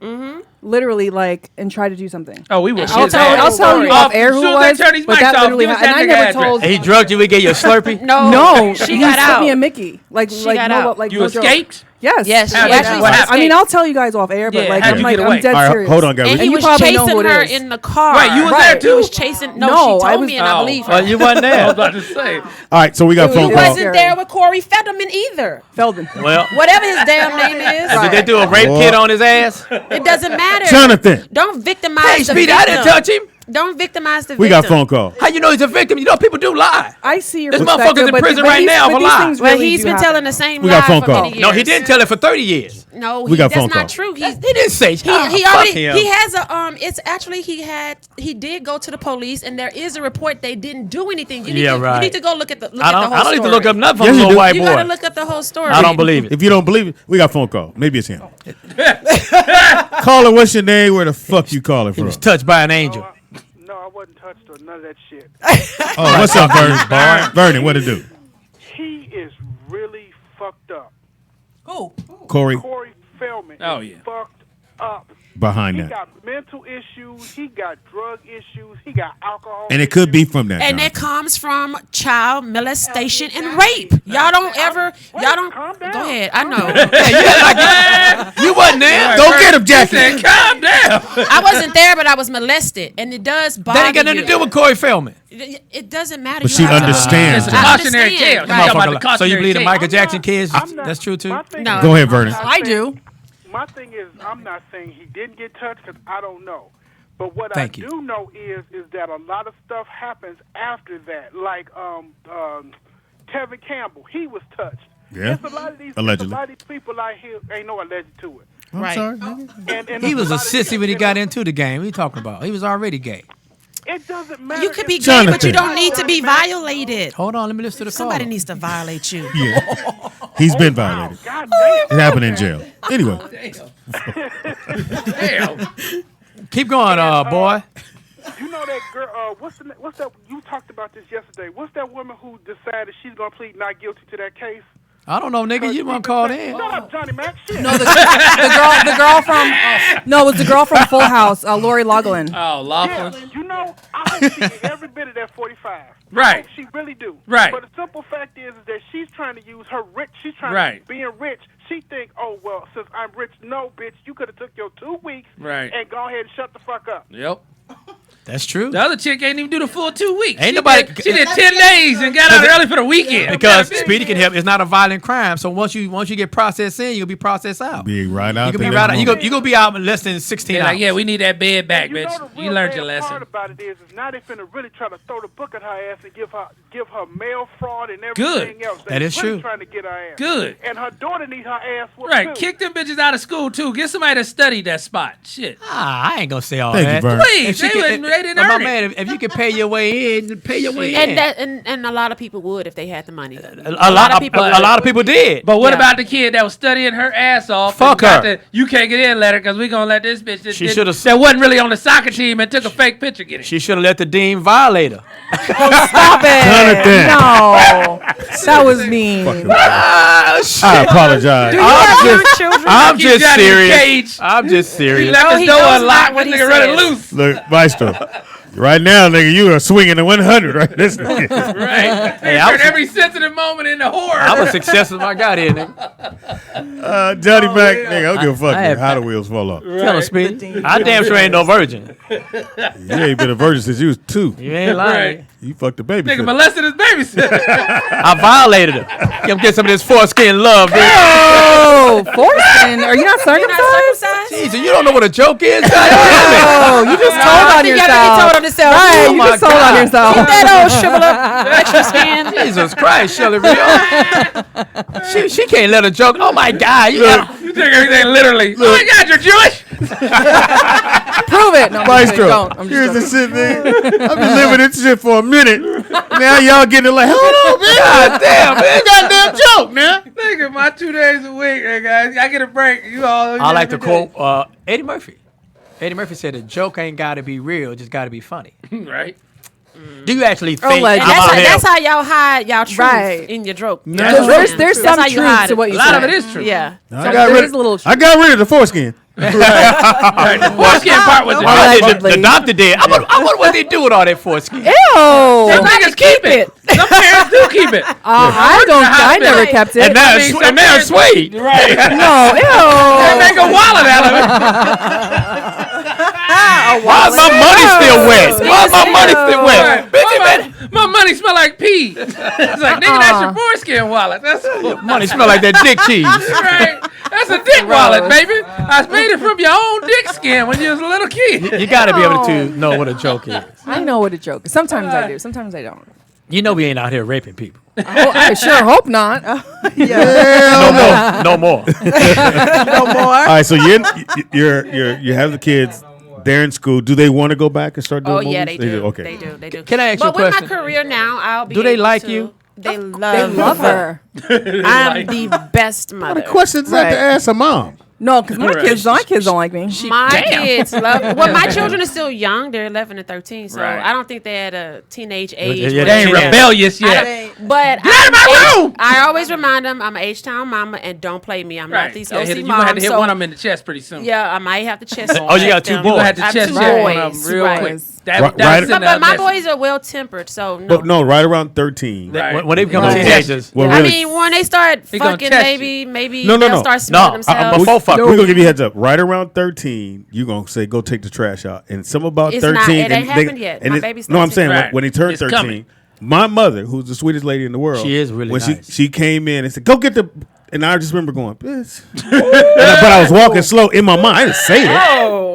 literally, like, and try to do something. Oh, we were. I'll tell you off air who it was. But that literally, and I never told. And he drugged you. We gave you a Slurpee. No, she he got slipped out. me a Mickey. Like, She like, got no, out. like You no joke. escaped? Yes. Yes, How'd she you- actually what happened? I mean, escaped. I'll tell you guys off air, but Yeah, like, how'd I'm you like, get I'm away? dead All right, serious. hold on, guys. And he you was probably know chasing who it her is. in the car. Right, you was Right. there He too. was chasing. No, No, she I told was- me, and I Oh. believe her. Well, you wasn't I was there. about to say. All right, so we got It phone He was- calls. wasn't there with Corey Featherman either. Feldman. Well, Whatever his damn name is, did they do a rape kit on his ass? it doesn't matter. Jonathan. Don't victimize Hey, the Speedy, I didn't victim. touch him. Don't victimize the victim. We got phone call. How you know he's a victim? You know people do lie. I see your This perspective, motherfucker's in but- prison but right these- now but for these lying. things Well, really he's do been happen. telling the same We got lie phone for call. many years. No, he didn't tell it for 30 years. No, We got that's phone not call. true. He didn't say. He already him. he has a it's actually he did go to the police and there is a report they didn't do anything. You need Yeah, to, right. You need to go look at the I whole story. don't need to look up nothing from Yes, a you little do. white You boy. gotta look up the whole story. I don't believe it. If you don't believe it, we got phone call. Maybe it's him. Caller, what's your name? Where the fuck you calling He from? was touched by an angel. No, I wasn't touched or none of that shit. Oh, what's up, Vernon? Vernon, what it do? He is really fucked up. Who? Corey Corey Feldman Oh, is yeah. fucked up. behind He that. got mental issues. He got drug issues. He got alcohol. And it could be issues. from that. And John. it comes from child molestation and rape. Y'all don't ever. Y'all don't. calm down. Go ahead. I know. You wasn't there. Go get him, He Jackie. said, calm down. I wasn't there, but I was molested, and it does bother That ain't got nothing to you. do with Corey Feldman. It doesn't matter. But You she have to- understands. It's a I cautionary understand. tale. Right. Talking about the Motherfucker. So you cautionary believe the tale. Michael Jackson kids? I'm not- That's true too. my thing No. is- Go ahead, Vernon. I'm not I saying- do. My thing is, I'm not saying he didn't get touched because I don't know. But what Thank I you. do know is that a lot of stuff happens after that. Like Tevin Campbell, he was touched. Yeah. There's a lot of these, Allegedly. A lot of these people out here ain't no alleged to it. I'm Right. sorry. nigga. And He was a lot of these- sissy when he got into the game. What are you talking about? He was already gay. It doesn't matter. You could be if- gay, but Jonathan. you don't need to be violated. Hold on, let me listen to the call. Somebody needs to violate you. Yeah. He's been violated. God damn. It happened in jail. Anyway, Damn. Keep going, boy. You know that girl? What's that? You talked about this yesterday. What's that woman who decided she's gonna plead not guilty to that case? I don't know, nigga. You want called in? Shut up, Johnny Mac. Shit. No, the girl from no, it was the girl from Full House, Lori Loughlin. Oh, Laughlin. Yeah, you know, I hope she get every bit of that 45. Right. I hope she really do. Right. But the simple fact is that she's trying to use her rich. She's trying Right. to being rich. She think, oh well, since I'm rich, no, bitch, you could have took your 2 weeks Right. and go ahead and shut the fuck up. Yep. That's true. The other chick ain't even do the full 2 weeks. Ain't She nobody- did- She did 10 days and got out early for the weekend. Because speedy can help. It's not a violent crime. So once you get processed in, you'll be processed out. be right out You can there. be right out. You gonna be out in less than 16 Yeah, hours. like, yeah, we need that bed back, You know bitch. the You real learned bad your lesson. part about it is now they finna really try to throw the book at her ass and give her mail fraud and everything else. They That is really true. Trying to get her ass. Good. And her daughter need her ass whooped Right, too. kick them bitches out of school too. Get somebody to study that spot. Shit. I ain't gonna say all Thank you, that. Vern. Please, If she they can- didn't but my earn it. man, if you can pay your way in, pay your way in. And a lot of people would if they had the money. a lot of people. A lot of people did. But what Yeah. about the kid that was studying her ass off? Fuck and got her. You can't get in letter because we gonna let this bitch She should've- that wasn't really on the soccer team and took a fake picture get it. She should have let the dean violate her. Stop it! Jonathan. No, that was mean. I apologize. I'm Keep just Johnny in a serious. cage. I'm just He serious. left his he door knows unlocked. not what This he nigga running says. loose. Look, Maestro. Right now, nigga, you are swinging the 100 right this nigga. Right. Hey, He I turned was- every sensitive moment into horror. I'm a success if I got here, nigga. Johnny Mac, nigga, I don't give a fuck. I had- How the wheels fall off. Tell him, Speedy. I damn sure ain't no virgin. You ain't been a virgin since you was 2. You ain't lying. Right. You fucked the baby. Nigga molested his babysitter. I violated her. Get some of this foreskin love, bitch. Oh, foreskin. Are you not circumcised? Jesus, you don't know what a joke is? God damn Oh, you just told on yourself. He told on himself. Right, Oh you my just told on God. yourself. That old shrivel up extra skin. it. Jesus Christ, Shelly Real. she can't let a joke. Oh my God. You got, You take everything literally. Oh my God, you're Jewish. Prove it. No, I'm just kidding. Maestro, Don't. I'm here's just the shit, nigga. I've been living this shit for a minute. Now y'all getting it like, hold on, man. God damn, man. Goddamn joke, now. Nigga, my 2 days a week, nigga. I get a break. You all. I like to quote Eddie Murphy. Eddie Murphy said a joke ain't got to be real, just got to be funny. Right. Do you actually think Allegedly. I'm And out here? that's how y'all hide y'all truth Right. in your joke. That's There's true. there's That's some how you truth hide to it. what you A lot said. of it is true. Yeah. I got there is a little I got rid of the foreskin. Right, the foreskin part was Well, I did Allegedly. the doctor did. I wonder what they do with all that foreskin. Ew. Some niggas keep it. Some parents do keep it. I never kept it. And now I it's, mean, and now it's suede. Right. No, They ew. make a wallet out of it. Why is my money still wet? Why is my money still wet? My money smell like pee. It's like, nigga, that's your foreskin wallet. That's cool. Money smell like that dick cheese. Right. That's a dick wallet, baby. I made it from your own dick skin when you was a little kid. You got to be able to know what a joke is. I know what a joke is. Sometimes I do. Sometimes I don't. You know we ain't out here raping people. I sure hope not. No more. No more. All right, so you have the kids. They're in school. Do they want to go back and start doing movies? Yeah, they do. Okay. They do. Can I ask you a But with question? my career now, I'll be. Do they able like to- you? They They love, love her. I'm the best mother. What questions that to ask a mom? No, because my kids don't like me. My kids love. Well, my children are still young. They're 11 and 13, so Right. I don't think they're at a teenage age. Yeah, where They ain't Yeah. rebellious I yet. don't- But Get out of my room! I always remind them I'm an H-Town mama and don't play me. I'm not these Yeah, OC you're gonna have to moms. hit So one of them in the chest pretty soon. yeah, I might have to chest. Oh, you got two them. boys. You're gonna have to I have chest two check one of boys, them real right. quick. Right. But my boys are well tempered, so no. But no, right around 13. Right. When they become Right. teenagers. Well, I really, mean, when they start He gonna fucking, test maybe No, they'll no. start smelling No, themselves. before fuck. we're gonna give you a heads up. Right around 13, you're gonna say, "Go take the trash out." And some about It's 13. not- it and ain't happened yet. My baby's no, I'm 13. saying Right. when he turned It's 13, coming. my mother, who's the sweetest lady in the world, She is really when nice. she came in and said, "Go get the." And I just remember going, "Bitch," but I was walking slow in my mind. I didn't say it.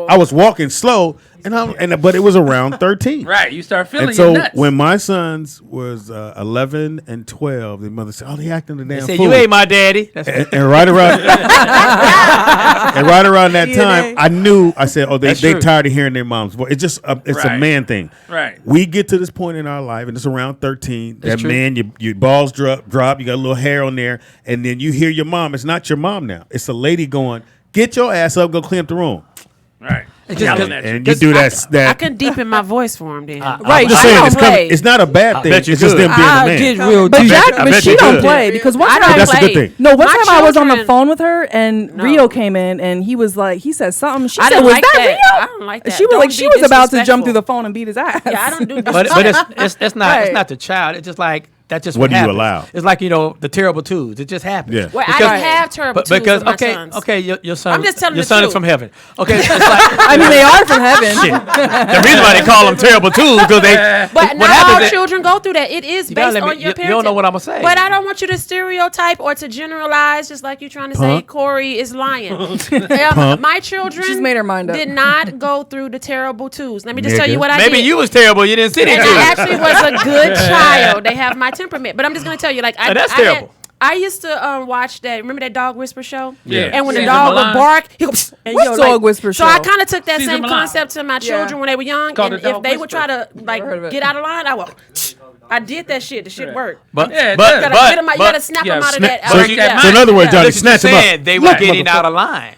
I was walking slow, but it was around 13. Right, you start feeling And your so nuts. when my sons was 11 and 12, the mother said, "Oh, they acting the damn Say, fool." you ain't my daddy. That's And right around that time, I knew. I said, "Oh, they That's true. tired of hearing their mom's voice." It's just it's a Right. man thing. Right. We get to this point in our life, and it's around 13. That's that true. man, your balls drop. You got a little hair on there, and then you hear your mom. It's not your mom now. It's a lady going, "Get your ass up, go clean up the room." Right. just- Yelling at you. And you do I that. can deepen my voice for him then. Right. I'm just I saying, don't it's, play. it's not a bad thing. bet you It's just could. them being a man. real But deep. but she you don't could. play because one I time don't That's a play. good thing. No, one My time I was on the children- phone with her and No. Rio came in and he was like, he said something. She I said, didn't "Was like that that. Rio?" I don't like that. She was Don't like, be she was about to jump through the disrespectful. phone and beat his ass. Yeah, I don't do But it's not Right. it's not the child. It's just like that's just What do you happens. allow? It's like the terrible twos. It just happens. Yeah. Well, I Because- didn't have terrible But twos because with my sons. your son. I'm just telling your the son is truth. from heaven. Okay, it's like I mean, they are from heaven. the reason why they call them terrible twos because they. But what not happens all is- children go through that. It is You gotta based let me- on your you parents. don't know what I'ma say. But I don't want you to stereotype or to generalize, just like you're trying to say Punk. Corey is lying. My children She's made her mind up. did not go through the terrible twos. Let me just tell you Nigga. what I did. Maybe you was terrible. You didn't see And that. I actually was a good child. They have my temperament. But I'm just going to tell you, like, that's terrible. I used to watch that. Remember that dog whisper show? Yeah. And when the Caesar dog Milan. would bark, he go, psst, and, What's dog whisper So I show? kind of took that Caesar same Milan. concept to my children when they were young. Called And the if dog they would try to, heard of it. get out of line, I would, I did that shit. The shit worked. But Yeah, but you You but gotta, get 'em out, you but- gotta snap yeah, them out of snap- that. so out of you- that. So in other words, Johnny, Listen, snatch him saying up. they were getting out of line.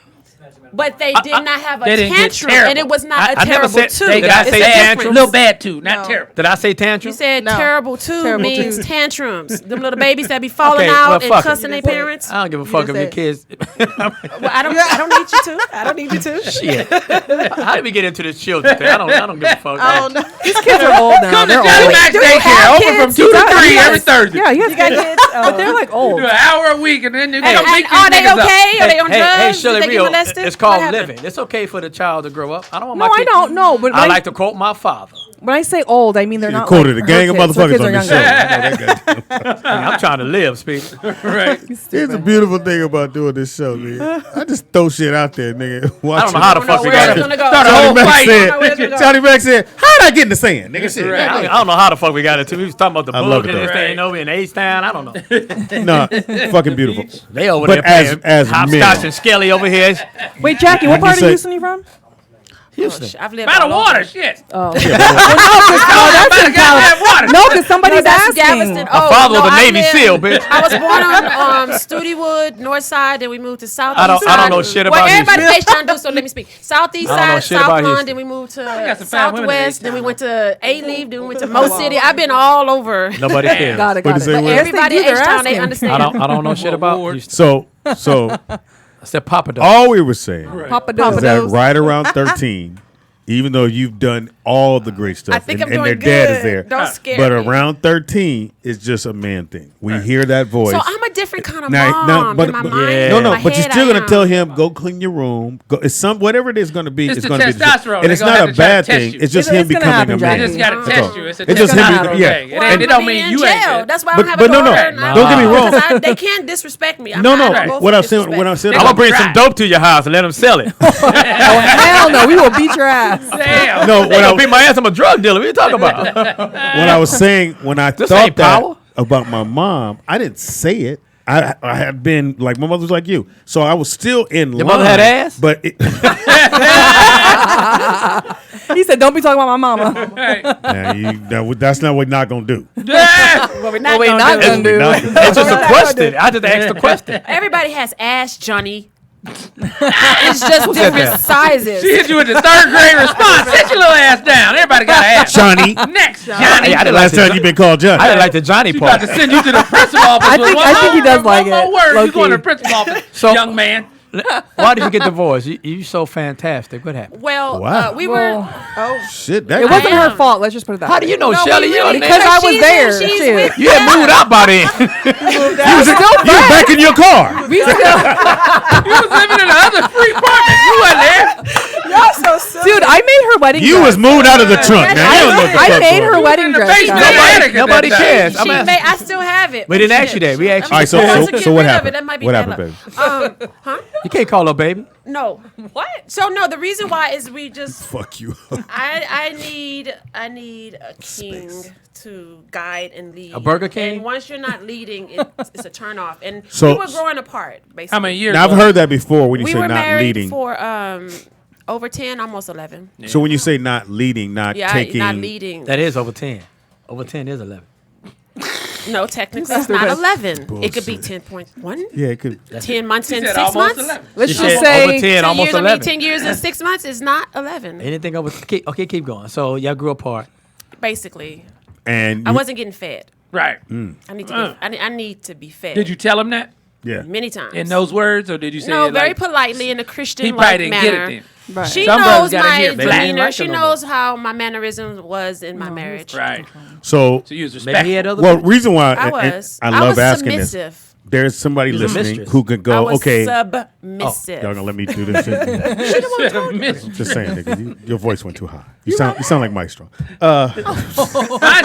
But they did not have a They didn't get tantrum, terrible. and it was not a I never terrible said- two. they They got got It's say a tantrum? difference. little bad too, not terrible. Did I say tantrum? You said No. terrible two Terrible means two. tantrums. Them little babies that be falling Okay, well, out and fuck it. cussing their parents. I don't give a fuck if just your kids. Well, I don't need you to. I don't need you to. Shit. How did we get into this children thing? I don't give a fuck. Oh no. These kids are old now. Come to They're Johnny old. Max Do you Daycare, have open from kids? 2 to Yes. 3 every Thursday. Yeah, you got kids, but they're like old. Do an hour a week, and then you And, go beat are these they niggas up. okay? Are they on Hey, drugs? Shirley Did they get Rio, molested? it's called What happened? living. It's okay for the child to grow up. I don't want No, my I kid. don't know. But I like to quote my father. when I say old, I mean they're You not quoted like a gang of her kids. Her motherfuckers kids on are this show. younger. I know that guy. I'm trying to live, speak. Right. Here's the beautiful thing about doing this show, nigga. I just throw shit out there, nigga. I don't know how the I don't know fuck we where got it's it. gonna go. Start a Johnny whole Mac fight. I don't know where it's said, gonna Johnny Mac said, how'd I get in the sand? Nigga, shit. I don't know how the fuck we got it to. We was talking about the I love book it, and this though. thing over in H-Town. I don't know. No, fucking beautiful. They over But there playing as hopscotch men- and Skelly over here. Wait, Jackie, what When you part of say- Houston are you from? Houston. I've lived By the all over. water, shit. Oh, By the goddamn water. no, because somebody's That's asking. Galveston. My father was a I Navy lived- SEAL, bitch. I was born on Studewood, North Side, then we moved to South I don't- East I don't Side. know shit well, about everybody Houston. based on do, so let me speak. Southeast I don't know Side, shit South about Lawn, Houston. then we moved got to some fine women in Southwest, then we went to A-Leave, then we went to Mo City. I've been all over. Nobody cares. Got it, What'd got you it. say, But Will? Everybody yes, they do, they're H-Town, they asking. understand. I don't know shit about Award. Houston. So I said Papa Dog. all we were saying Papa is that Do's. right around 13, even though you've done all the great stuff, I think and, I'm and their doing dad is good. there. Don't scare but me. around 13, it's just a man thing. We hear that voice. So I'm a different kind of mom. but, in my but- mind, yeah. no, in no, my but you're head, still I gonna am. tell him go clean your room. Go, it's whatever it is gonna be. It's the gonna testosterone. be, and it's They're gonna not have a to try to bad test thing. you. It's just It's him gonna becoming happen, a Jackie. They man. just got to That's test all. you. It's a It's just him. testosterone Yeah. thing. Well, It I'm don't gonna be mean in you ain't jail. good. That's why I But- don't have but a no, no. daughter. and I- Don't get me wrong. because they can't disrespect me. I'm No, not no. gonna go What for I'm saying, when I disrespect. said, I'm gonna bring Right. some dope to your house and let them sell it. Oh hell no, we will beat your ass. Damn. no, They what I gonna beat my ass. I'm a drug dealer. What are you talking about? what I was saying when I This thought ain't that power. about my mom, I didn't say it. I had been like my mother was like you, so I was still in line. Your mother had ass? but it, He said, "Don't be talking about my mama." that's not what not gonna do. What we not gonna do? Not- It's just a question. I just asked the question. Everybody has ass, Johnny. It's just different sizes. She hit you with the third grade response. Sit your little ass down. Everybody got an ass. Johnny, Next, Johnny. Hey, I didn't last like time the, you been called Johnny. I didn't like the Johnny She about part. to send you to the principal office. I with think- one I think he more- does like one it, more word. You going to low-key. the principal office, So- young man. Why did you get divorced? You so fantastic. What happened? Well, Wow. we Well, were. Shit, that it wasn't I her am. fault. Let's just put it that How do way. you know, No, Shelly? we You really- don't Because I was she's there. with- she's Shit. with- You had moved out by then. you was back in your car. We still, You was living in the other free apartment. You wasn't there. Y'all so silly. dude, I made her wedding You was dress. moved out of the trunk. Now, you don't know what the I fuck made going her on. wedding in the dress. basement. guys. Attic at Nobody that time. cares. I'm She asking. may, I still have it. We didn't ask you that. We asked you. All right, so- Once I so get what rid of happened? it, that might be What bad happened, luck. Huh? You can't call her baby. No. What? So no, the reason why is we just Fuck you. I need a king to guide and lead. A Burger King? And once you're not leading, it's a turn off. And So- we were growing apart, basically. How many years? Now I've was it? heard that before when you We say were not married leading. for over 10, almost 11. So when you say not leading, not Yeah, taking, not leading. That is over 10. Over 10 is 11. No, technically it's not Stupid. 11. It could be 10.1. yeah, it could. 10 months She in said 6 almost months. 11. Let's She just said say over 10, 10 almost years, 11. 10 years and 6 months is not 11. Anything over. Keep going. So y'all grew apart. Basically, And I you- wasn't getting fed. Right. I need to. I need to be fed. Did you tell him that yeah. Many times. in those words, or did you say No, it very like, politely in a he Christian probably like didn't manner. get it then? right. She Some brothers knows gotta my hear it. Maybe they demeanor. like She it no knows how my mannerisms was in my marriage. Right. So, So you was Maybe he had respectful. other. well, reason why I and was. I love was asking submissive. this. There's somebody You're the listening mistress. who could I go, was okay, submissive. y'all gonna let me do this shit? Just saying, nigga, your voice went too high. You sound like Maestro. Mine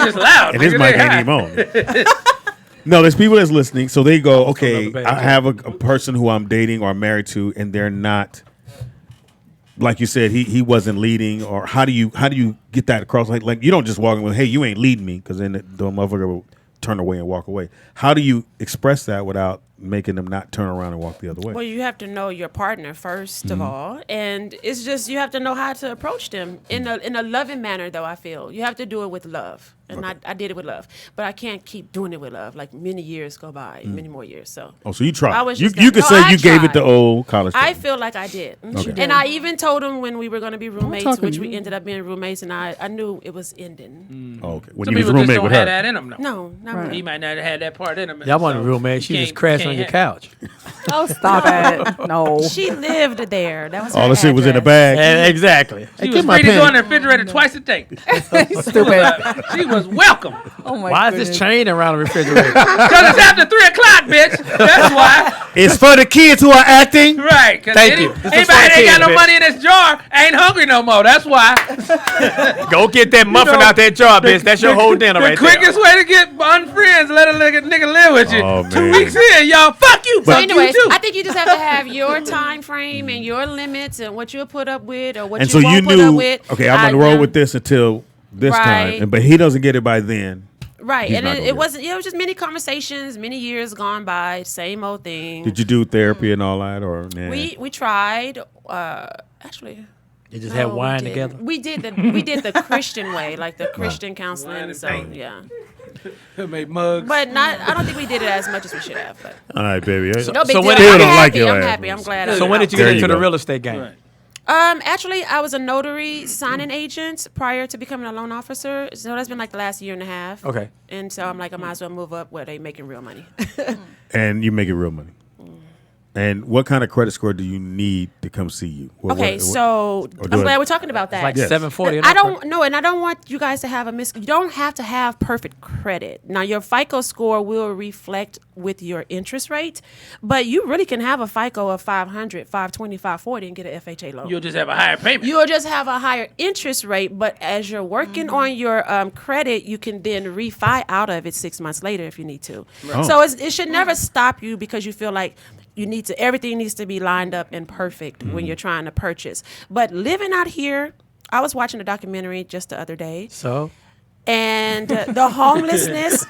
just loud. And his nigga, mic they ain't high. even on. No, there's people that's listening, so they go, okay, another band. I have a person who I'm dating or married to, and they're not, like you said, he wasn't leading, or how do you get that across? Like you don't just walk in with, hey, you ain't leading me, because then the motherfucker will turn away and walk away. How do you express that without making them not turn around and walk the other way? Well, you have to know your partner 1st of all, and it's just you have to know how to approach them in a loving manner. Though I feel you have to do it with love, and I did it with love, but I can't keep doing it with love. Like many years go by, many more years. So Oh, so you tried. I was You just could no, say I you gave it the tried. old college. I thing. feel like I did, Okay. and I even told him when we were going to be roommates, talking which to we you. ended up being roommates, and I knew it was ending. Oh, okay. When Some you was people just roommate don't with have her. that in them. No, not Right. really. He might not have had that part in him. Y'all want a so roommate. She you just can't- crashed can't on your have- couch. Oh, stop it. No. She lived there. That was All her the shit was in the address. bag. Exactly. She get was my free to pen. go in the refrigerator twice a day. Stupid. She was welcome. Oh my Why is goodness. this chain around the refrigerator? Because it's after 3 o'clock, bitch. That's why. It's for the kids who are acting. Right. 'Cause Thank you. This is Anybody for that the ain't got kids, no bitch. money in this jar ain't hungry no more. That's why. Go get that muffin know, out that jar, bitch. That's your whole dinner The right quickest way to get unfriends, let a nigga live with you. Oh, 2 man. weeks in, y'all. Fuck you. So Fuck anyways, you too. I think you just have to have your time frame and your limits and what you'll put up with or what And you so you won't put up knew, with. okay, I'm I gonna roll know. with this until this Right. time, but he doesn't get it by then. Right, He's and not it, gonna it get it. wasn't. It was just many conversations, many years gone by, same old thing. Did you do therapy and all that, or nah? We tried. Actually, You just no, had we wine didn't. together. We did the Christian way, like the Christian counseling. and So pain. yeah, Made mugs. but not. I don't think we did it as much as we should have. But All right, baby. no big So deal. when I'm did- Still don't like happy. your I'm ass. happy. I'm glad. So I'm when out. did you There get you into the go. real estate game? Right. Actually, I was a notary signing agent prior to becoming a loan officer. So that's been like the last year and a half. Okay. And so I'm like, I might as well move up where they making real money. And you make it real money. And what kind of credit score do you need to come see you? So I'm glad we're talking about that. Like 740. I don't know, and I don't want you guys to have you don't have to have perfect credit. Now, your FICO score will reflect with your interest rate, but you really can have a FICO of 500, 520, 540 and get an FHA loan. You'll just have a higher payment. You'll just have a higher interest rate, but as you're working on your credit, you can then refi out of it 6 months later if you need to. Right. So it should never stop you because you feel like everything needs to be lined up and perfect when you're trying to purchase. But living out here, I was watching a documentary just the other day. So? And the homelessness,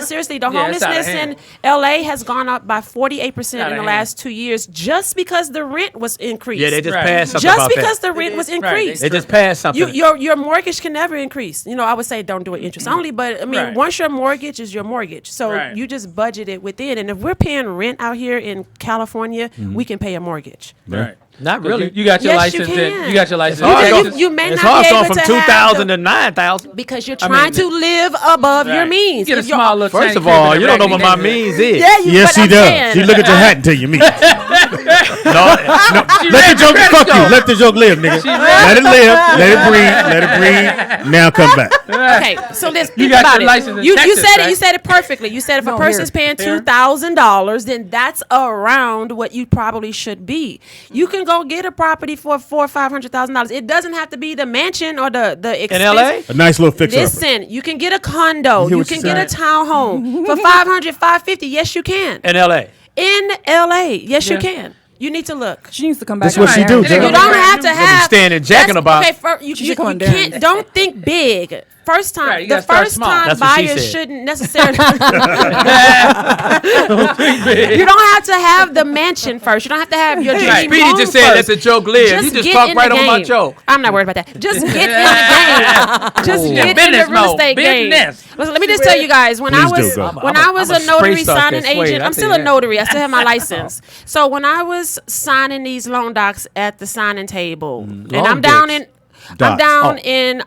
seriously, the homelessness in LA has gone up by 48% in the last 2 years just because the rent was increased. Yeah, they just passed something just about because that. the rent was increased. They just passed something. Your mortgage can never increase. I would say don't do it interest only, but I mean, once your mortgage is your mortgage. So you just budget it within. And if we're paying rent out here in California, we can pay a mortgage. Right. Not really. You got your Yes, license. you can. You got your license. You may It's not hard be going able from to 2,000 to 9,000. because you're trying to live above your means. You get a If you're- small little First tiny of all, crib in you a don't know what raggedy my neighborhood. means is. Yeah, Yes, but he I'm does. saying- You look at your hat until you meet. No, Let the joke fuck you. Let the joke live, nigga. Let it live. Let it breathe. Let it breathe. Now come back. Okay, so let's think got about your license it. in You Texas, said right? it. You said it perfectly. You said if a No, person's here. paying $2,000, then that's around what you probably should be. You can go get a property for $400,000 or $500,000. It doesn't have to be the mansion or the in LA? A nice little fixer. Listen, you can get a condo. hear You what can you're get a saying? townhome for $500, $550. Yes, you can. In LA. In LA, yes, you can. You need to look. She needs to come back. That's what on she air. do, You Joe. don't have to have. standing jacking that's- about. Okay, you should come on dance. can't. Don't think big. First time, Right, you the gotta start first small. time That's what she buyers said. shouldn't necessarily. You don't have to have the mansion first. You don't have to have your dream Speedy home just said first. let the joke live. You just get talk in right the over my game. joke. I'm not worried about that. Just get in the game. Just get in the Business real mode. estate game. Business. Listen, let me just tell you guys, when I Please was do, go. when I was I'm a a notary spray stuff signing that swayed, agent, I I'm tell still you a that. notary. I still have my license. So when I was signing these loan docs at the signing table, and Loan I'm down dicks. in. I'm Dots. down in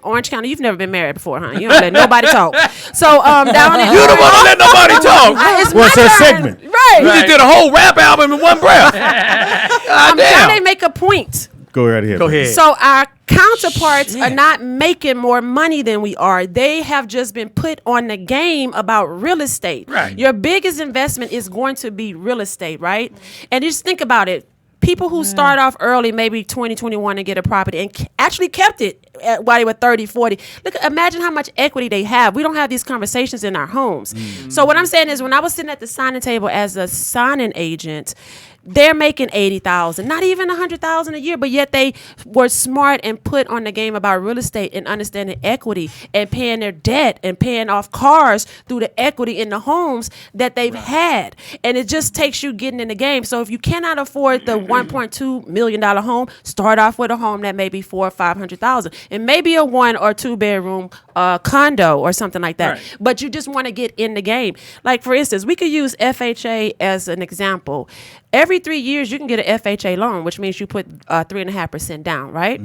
Orange County. You've never been married before, huh? You don't let nobody talk. So down in You don't want to let nobody talk. It's Well, it's my her turn. segment. Right. You just did a whole rap album in one breath. I'm God trying to damn. make a point. Go right ahead. Go baby. ahead. So our counterparts are not making more money than we are. They have just been put on the game about real estate. Right. Your biggest investment is going to be real estate, right? And just think about it. People who start off early, maybe 20, 21, and get a property and actually kept it while they were 30, 40. Look, imagine how much equity they have. We don't have these conversations in our homes. So what I'm saying is when I was sitting at the signing table as a signing agent, they're making $80,000, not even $100,000 a year, but yet they were smart and put on the game about real estate and understanding equity and paying their debt and paying off cars through the equity in the homes that they've had. And it just takes you getting in the game. So if you cannot afford the $1.2 million home, start off with a home that may be $400,000 or $500,000, and maybe a 1 or 2 bedroom condo or something like that. Right. But you just want to get in the game. Like for instance, we could use FHA as an example. Every 3 years, you can get an FHA loan, which means you put 3.5% down, right?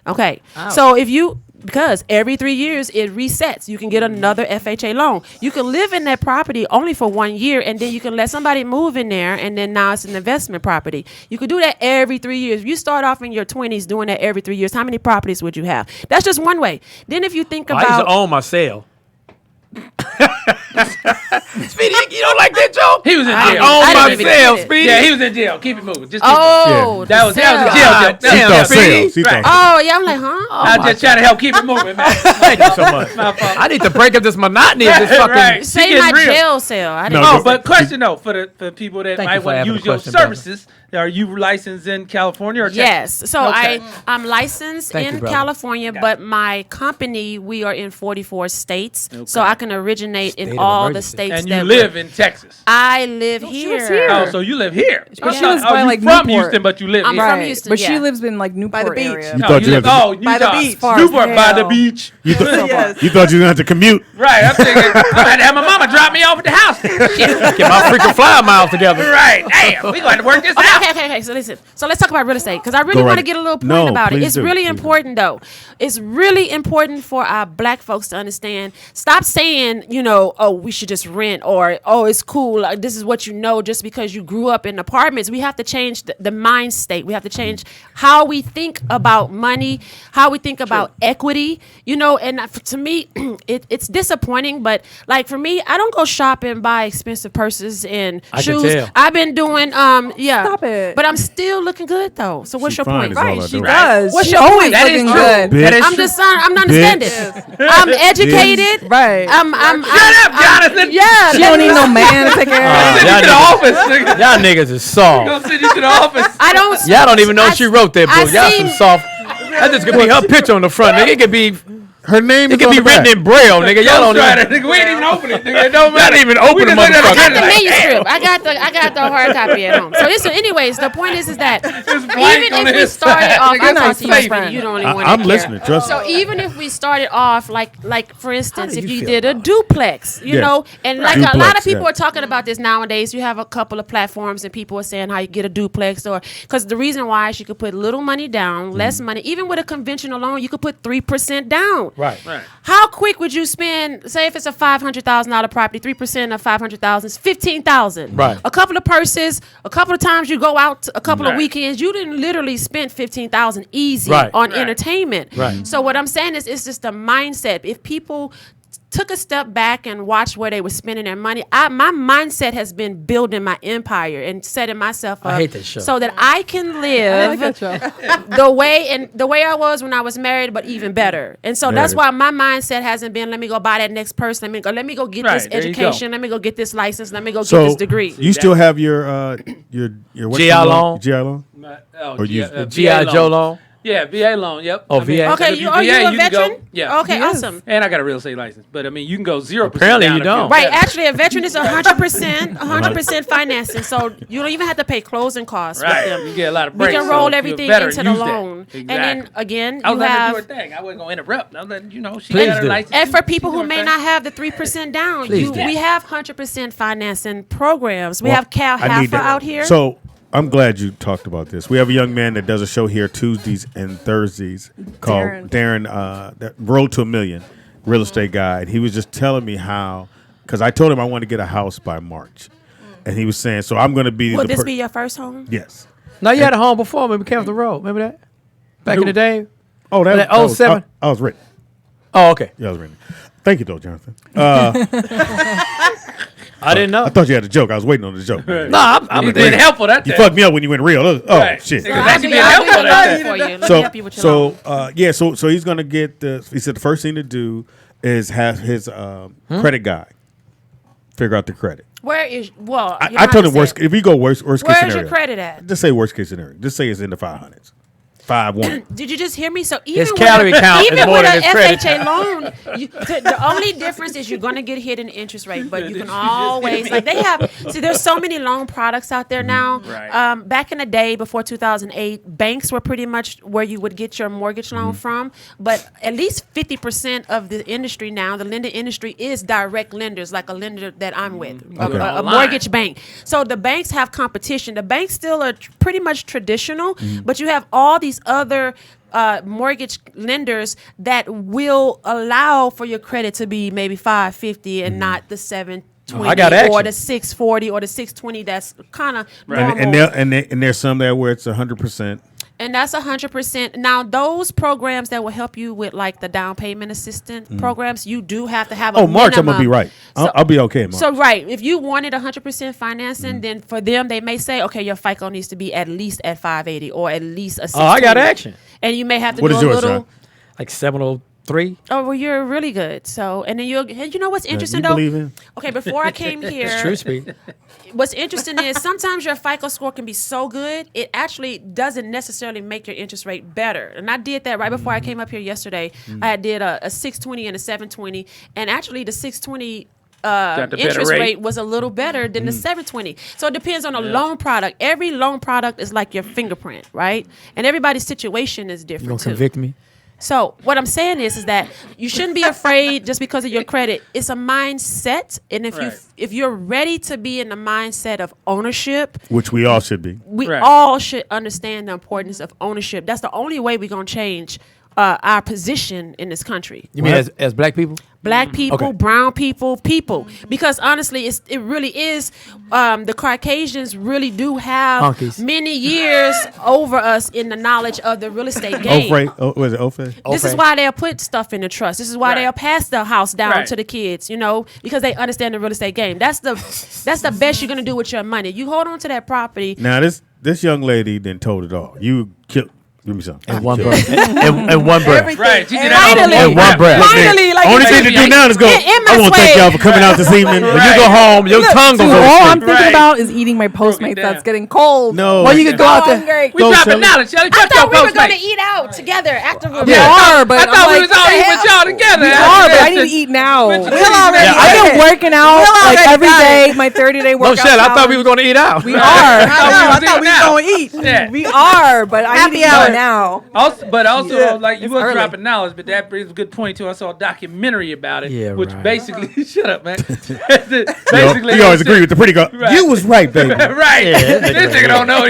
Okay. So because every 3 years it resets, you can get another FHA loan. You can live in that property only for 1 year, and then you can let somebody move in there, and then now it's an investment property. You could do that every 3 years. If you start off in your 20s doing that every 3 years, how many properties would you have? That's just one way. Then if you think I used about to own my sale. Speedy, you don't like that joke? He was in I jail. own I my didn't even sale, get it. Speedy. Yeah, he was in jail. Keep it moving. Just keep it oh, Yeah. That was a jail joke. God She damn, thought Speedy. sales. She Right. thought Oh yeah, I'm like, huh? I'm just trying to help keep it moving, man. Thank you so much. My fault. I need to break up this monotony of this fucking. Right. She Say getting my real. jail sale. I didn't. No, Oh, go- but question though, for the people that Thank might you for want to having use the your question, brother. services, are you licensed in California or Texas? Yes. So Okay. I'm licensed Thank you, in brother. California, but my company, we are in 44 states. So I can originate State in of all the emergency. states And you that live in Texas. I live she lives here. here. Oh, so you live here. But she Yeah. lives Oh, by you like from Newport. Houston, but you live I'm here. from Right. Houston, But yeah. she lives in like Newport the beach. area. You No, thought you you live, had to, oh, By Utah. the beach. Far as Newport by the hell. beach. you thought Yes. you thought you were gonna have to commute. Right. I'm thinking I had to have my mama drop me off at the house. Shit. Get my freaking flyer miles together. Right. Damn. We going to work this out. Okay. So listen. So let's talk about real estate because I really Go want right- to get a little point No, about it. please It's do, really please do. important though. It's really important for our black folks to understand. Stop saying, oh, we should just rent or oh, it's cool. Like, this is what you know just because you grew up in apartments. We have to change the mind state. We have to change how we think about money, how we think about equity. And to me, it's disappointing. But like for me, I don't go shopping and buy expensive purses and I can shoes. tell. I've been doing Stop it. but I'm still looking good though. So what's She your fine point? as all Right, I she do. does. What's She's your always point? That looking is good. true. Bitch. That is I'm true. just I'm not understanding. I'm educated. Right. I'm Shut up, Jonathan. yeah. She don't need no man to take care of her. Send you to the office, nigga. Y'all niggas is soft. Gonna send you to the office. I don't. Y'all don't even know I- she wrote that I book. Y'all some seen- soft. That just could be her picture on the front, nigga. It could be Her name it is could on be the back. written in braille, nigga. Y'all don't Ghostwriter, even. nigga. We ain't even open it, nigga. It don't Y'all matter. didn't even open We the just looked at motherfucker. I got the like, manuscript. I got the hard copy at home. So listen. Anyways, the point is that blank even on if we his started side. off, Nigga, I it's talk a to you, safe. friend. You don't even want I'm listening. Trust So me. even if we started off like for instance, do if you you feel did a about duplex, you Yes. know, and like a lot Duplex, of people yeah. are talking about this nowadays. You have a couple of platforms and people are saying how you get a duplex or because the reason why is you could put little money down, less money, even with a conventional loan, you could put 3% down. Right. How quick would you spend? Say if it's a $500,000 property, 3% of 500,000 is 15,000. Right. A couple of purses, a couple of times you go out, a couple of Right. weekends, you didn't literally spend 15,000 easy Right. on Right. entertainment. Right. So what I'm saying is, it's just a mindset. If people took a step back and watched where they were spending their money, my mindset has been building my empire and setting myself up I hate that show. so that I can I live like that show. the way I was when I was married, but even better. And so There that's it is. why my mindset hasn't been let me go buy that next purse. Let me go get Right, this there you go. education. Let me go get this license. Let me go get So this degree. you still have your what's GI the loan? GI loan? Oh, Or you- G.I. Joe loan. Yeah, VA loan. Yep. Oh, VA. Okay, if are you a can go- veteran? yeah. Okay, He is. awesome. And I got a real estate license, but I mean, you can go 0%. Apparently down you if you're don't. Right, better. actually, a veteran is 100% financing, so you don't even have to pay closing costs Right. with them. You get a lot of We breaks. can so roll if you're a everything veteran, into the use that. loan, Exactly. and then again, I was you letting her have. do her thing. I wasn't gonna interrupt. I was letting she Please got her do. license. And for She people who doing may her not thing. have the 3% down, Please do. we have 100% financing programs. We Well, have Cal I need Haffa that. out here. So I'm glad you talked about this. We have a young man that does a show here Tuesdays and Thursdays called Darren, that Road to a Million, real estate guy. And he was just telling me how, because I told him I want to get a house by March, and he was saying, so I'm going to be Will the this be your first home? yes. No, you had a home before when we came off the road. Remember that? Back in the day. Oh, that, That that was 07? I was written. Oh, okay. Yeah, I was written. Thank you, though, Jonathan. I didn't know. I thought you had a joke. I was waiting on the joke. No, I'm You being helpful that You time. fucked me up when you went real. Oh Right. shit. Niggas I'll actually do- being I'll do helpful a that loan time. for you. Let me help you with your loan. So he's gonna get the. He said the first thing to do is have his credit guy figure out the credit. Where is well? you know I how told to him say worst. it. If we go worst case Where's scenario, your credit at? Just say worst case scenario. Just say it's in the 500s. 5-1. Did you just hear me? So even His with calorie count is even more with than an his credit. FHA loan, the only difference is you're going to get hit in the interest rate, but you can always like they have. See, there's so many loan products out there now. Right. Back in the day, before 2008, banks were pretty much where you would get your mortgage loan from. But at least 50% of the industry now, the lending industry, is direct lenders, like a lender that I'm with, Okay. a mortgage bank. So the banks have competition. The banks still are pretty much traditional, but you have all these other mortgage lenders that will allow for your credit to be maybe 550 and not the 720 I got or action. the 640 or the 620. That's kind of and, normal. and there's some there where it's 100%. And that's 100%. Now, those programs that will help you with like the down payment assistant programs, you do have to have a Oh, March, I'm gonna be minimum. right. So- I'll be okay, March. So right, if you wanted 100% financing, then for them they may say, okay, your FICO needs to be at least at 580 or at least a 620. Oh, I got action. And you may have to What do is a yours, little. John? Like 703. Oh well, you're really good. So and then you know what's interesting you though? believe in? Okay, before I came here, True speak. what's interesting is sometimes your FICO score can be so good, it actually doesn't necessarily make your interest rate better. And I did that right before I came up here yesterday. I did a 620 and a 720, and actually the 620 Got the better interest rate. rate was a little better than the 720. So it depends on the loan product. Every loan product is like your fingerprint, right? And everybody's situation is You different gonna too. convict me? So what I'm saying is that you shouldn't be afraid just because of your credit. It's a mindset, and if you're ready to be in the mindset of ownership, which we all should be. We all should understand the importance of ownership. That's the only way we're gonna change our position in this country. You mean as black people? Black people, brown people, because honestly, it really is. The Caucasians really do have many years over us in the knowledge of the real estate game. Was it Ofe? This is why they'll put stuff in the trust. This is why they'll pass the house down to the kids. Because they understand the real estate game. That's the best you're gonna do with your money. You hold on to that property. Now this young lady then told it all. You killed. Give me something. In one breath. In one breath. Right. She did that in one breath. Finally, like only thing to do now is go. I want to thank y'all for coming out this evening. When you go home, your tongue Dude, gonna go. all I'm thinking about is eating my Postmates that's getting cold. No. Well, you could go out there. We dropping knowledge. Shelly, I thought we were going to Postmates. eat out together after we We are, but I thought we was all eating with y'all together. We are, but I need to eat now. We'll already I've been working out like every day. My 30-day No, workout. Shell, I thought we were going to eat out. We are. I thought we was going to eat. Yeah. We are, but I need to Happy eat now. Also, like you It's were early. dropping knowledge, but that brings a good point too. I saw a documentary about it, which right. basically, shut up, man. Basically, You always agree with the pretty girl. Right. You was right, baby. right. Yeah, This nigga don't know.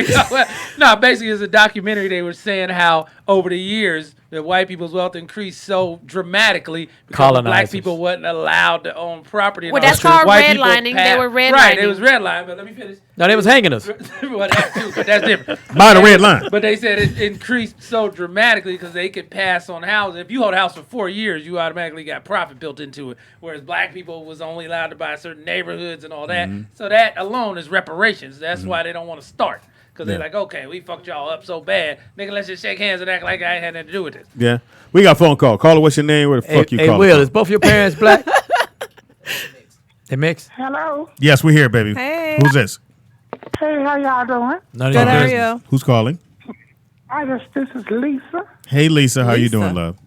No, basically, it's a documentary. They were saying how over the years the white people's wealth increased so dramatically because black Colonizers. people wasn't allowed to own property. Well, that's called redlining. They were redlining. Right, they was redlining. But let me finish. No, they was hanging us. Well, that too, but that's different. By the red line. But they said it increased so dramatically because they could pass on houses. If you hold a house for 4 years, you automatically got profit built into it. Whereas black people was only allowed to buy certain neighborhoods and all that. So that alone is reparations. That's why they don't want to start. Because they're like, okay, we fucked y'all up so bad. Nigga, let's just shake hands and act like I ain't had nothing to do with this. Yeah. We got a phone call. Caller, what's your name? Where the fuck you Hey, calling Will, from? is both your parents black? They mixed? Hello. Yes, we're here, baby. Hey. Who's this? Hey, how y'all doing? None of Good, your how are business. you? Who's calling? This is Lisa. Hey, Lisa. How you Lisa. doing, love?